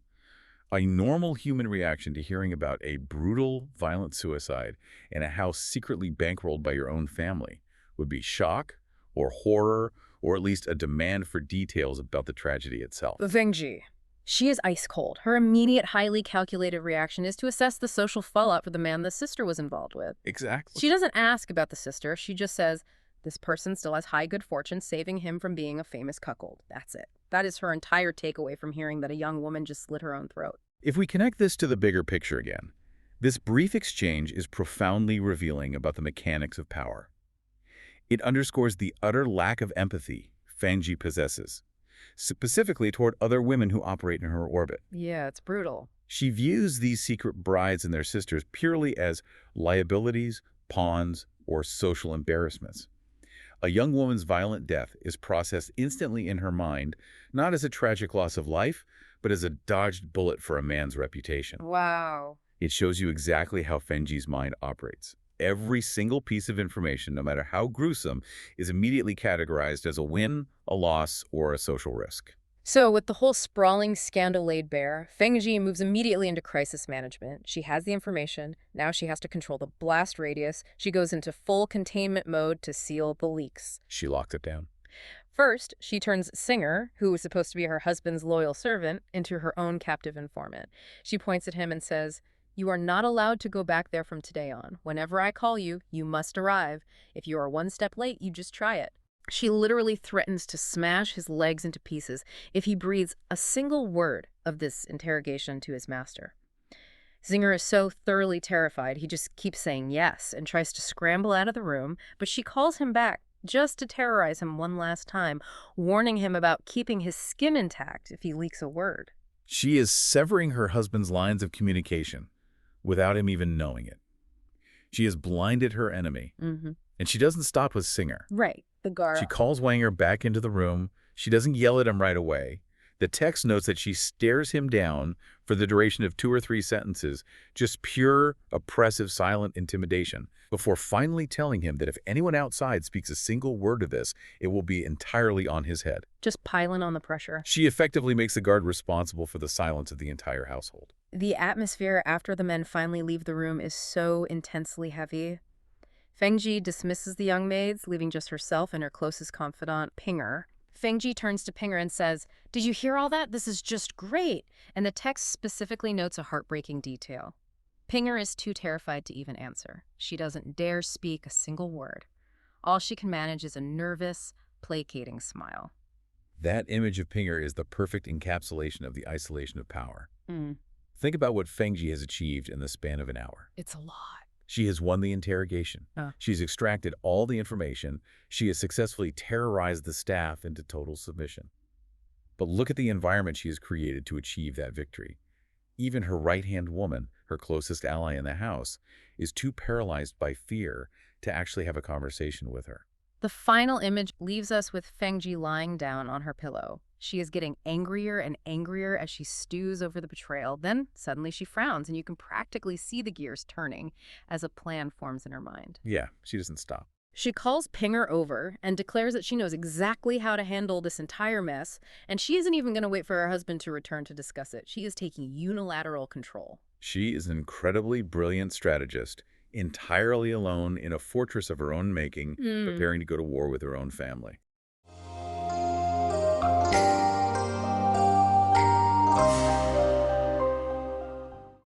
A normal human reaction to hearing about a brutal, violent suicide in a house secretly bankrolled by your own family would be shock or horror, or at least a demand for details about the tragedy itself. Fengjie. She is ice cold. Her immediate, highly calculated reaction is to assess the social fallout for the man the sister was involved with. Exactly. She doesn't ask about the sister. She just says, this person still has high good fortune, saving him from being a famous cuckold. That's it. That is her entire takeaway from hearing that a young woman just slit her own throat. If we connect this to the bigger picture again, this brief exchange is profoundly revealing about the mechanics of power. It underscores the utter lack of empathy Fengjie possesses, specifically toward other women who operate in her orbit. Yeah, it's brutal. She views these secret brides and their sisters purely as liabilities, pawns, or social embarrassments. A young woman's violent death is processed instantly in her mind, not as a tragic loss of life, but as a dodged bullet for a man's reputation. Wow. It shows you exactly how Fengjie's mind operates. Every single piece of information, no matter how gruesome, is immediately categorized as a win, a loss, or a social risk. So, with the whole sprawling scandal laid bare, Fengjie moves immediately into crisis management. She has the information. Now she has to control the blast radius. She goes into full containment mode to seal the leaks. She locked it down. First, she turns Singer, who was supposed to be her husband's loyal servant, into her own captive informant. She points at him and says, "You are not allowed to go back there from today on. Whenever I call you, you must arrive. If you are one step late, you just try it." She literally threatens to smash his legs into pieces if he breathes a single word of this interrogation to his master. Singer is so thoroughly terrified, he just keeps saying yes and tries to scramble out of the room, but she calls him back just to terrorize him one last time, warning him about keeping his skin intact if he leaks a word. She is severing her husband's lines of communication without him even knowing it. She has blinded her enemy. And she doesn't stop with Singer. Right, the Gara. She calls Wanger back into the room. She doesn't yell at him right away. The text notes that she stares him down for the duration of 2 or 3 sentences, just pure, oppressive, silent intimidation, before finally telling him that if anyone outside speaks a single word of this, it will be entirely on his head. Just piling on the pressure. She effectively makes the guard responsible for the silence of the entire household. The atmosphere after the men finally leave the room is so intensely heavy. Fengjie dismisses the young maids, leaving just herself and her closest confidant, Pinger. Fengjie turns to Pinger and says, "Did you hear all that? This is just great." And the text specifically notes a heartbreaking detail. Pinger is too terrified to even answer. She doesn't dare speak a single word. All she can manage is a nervous, placating smile. That image of Pinger is the perfect encapsulation of the isolation of power. Think about what Fengjie has achieved in the span of an hour. It's a lot. She has won the interrogation. She's extracted all the information. She has successfully terrorized the staff into total submission. But look at the environment she has created to achieve that victory. Even her right-hand woman, her closest ally in the house, is too paralyzed by fear to actually have a conversation with her. The final image leaves us with Fengjie lying down on her pillow. She is getting angrier and angrier as she stews over the betrayal. Then suddenly she frowns, and you can practically see the gears turning as a plan forms in her mind. Yeah, she doesn't stop. She calls Pinger over and declares that she knows exactly how to handle this entire mess, and she isn't even going to wait for her husband to return to discuss it. She is taking unilateral control. She is an incredibly brilliant strategist, entirely alone in a fortress of her own making, preparing to go to war with her own family.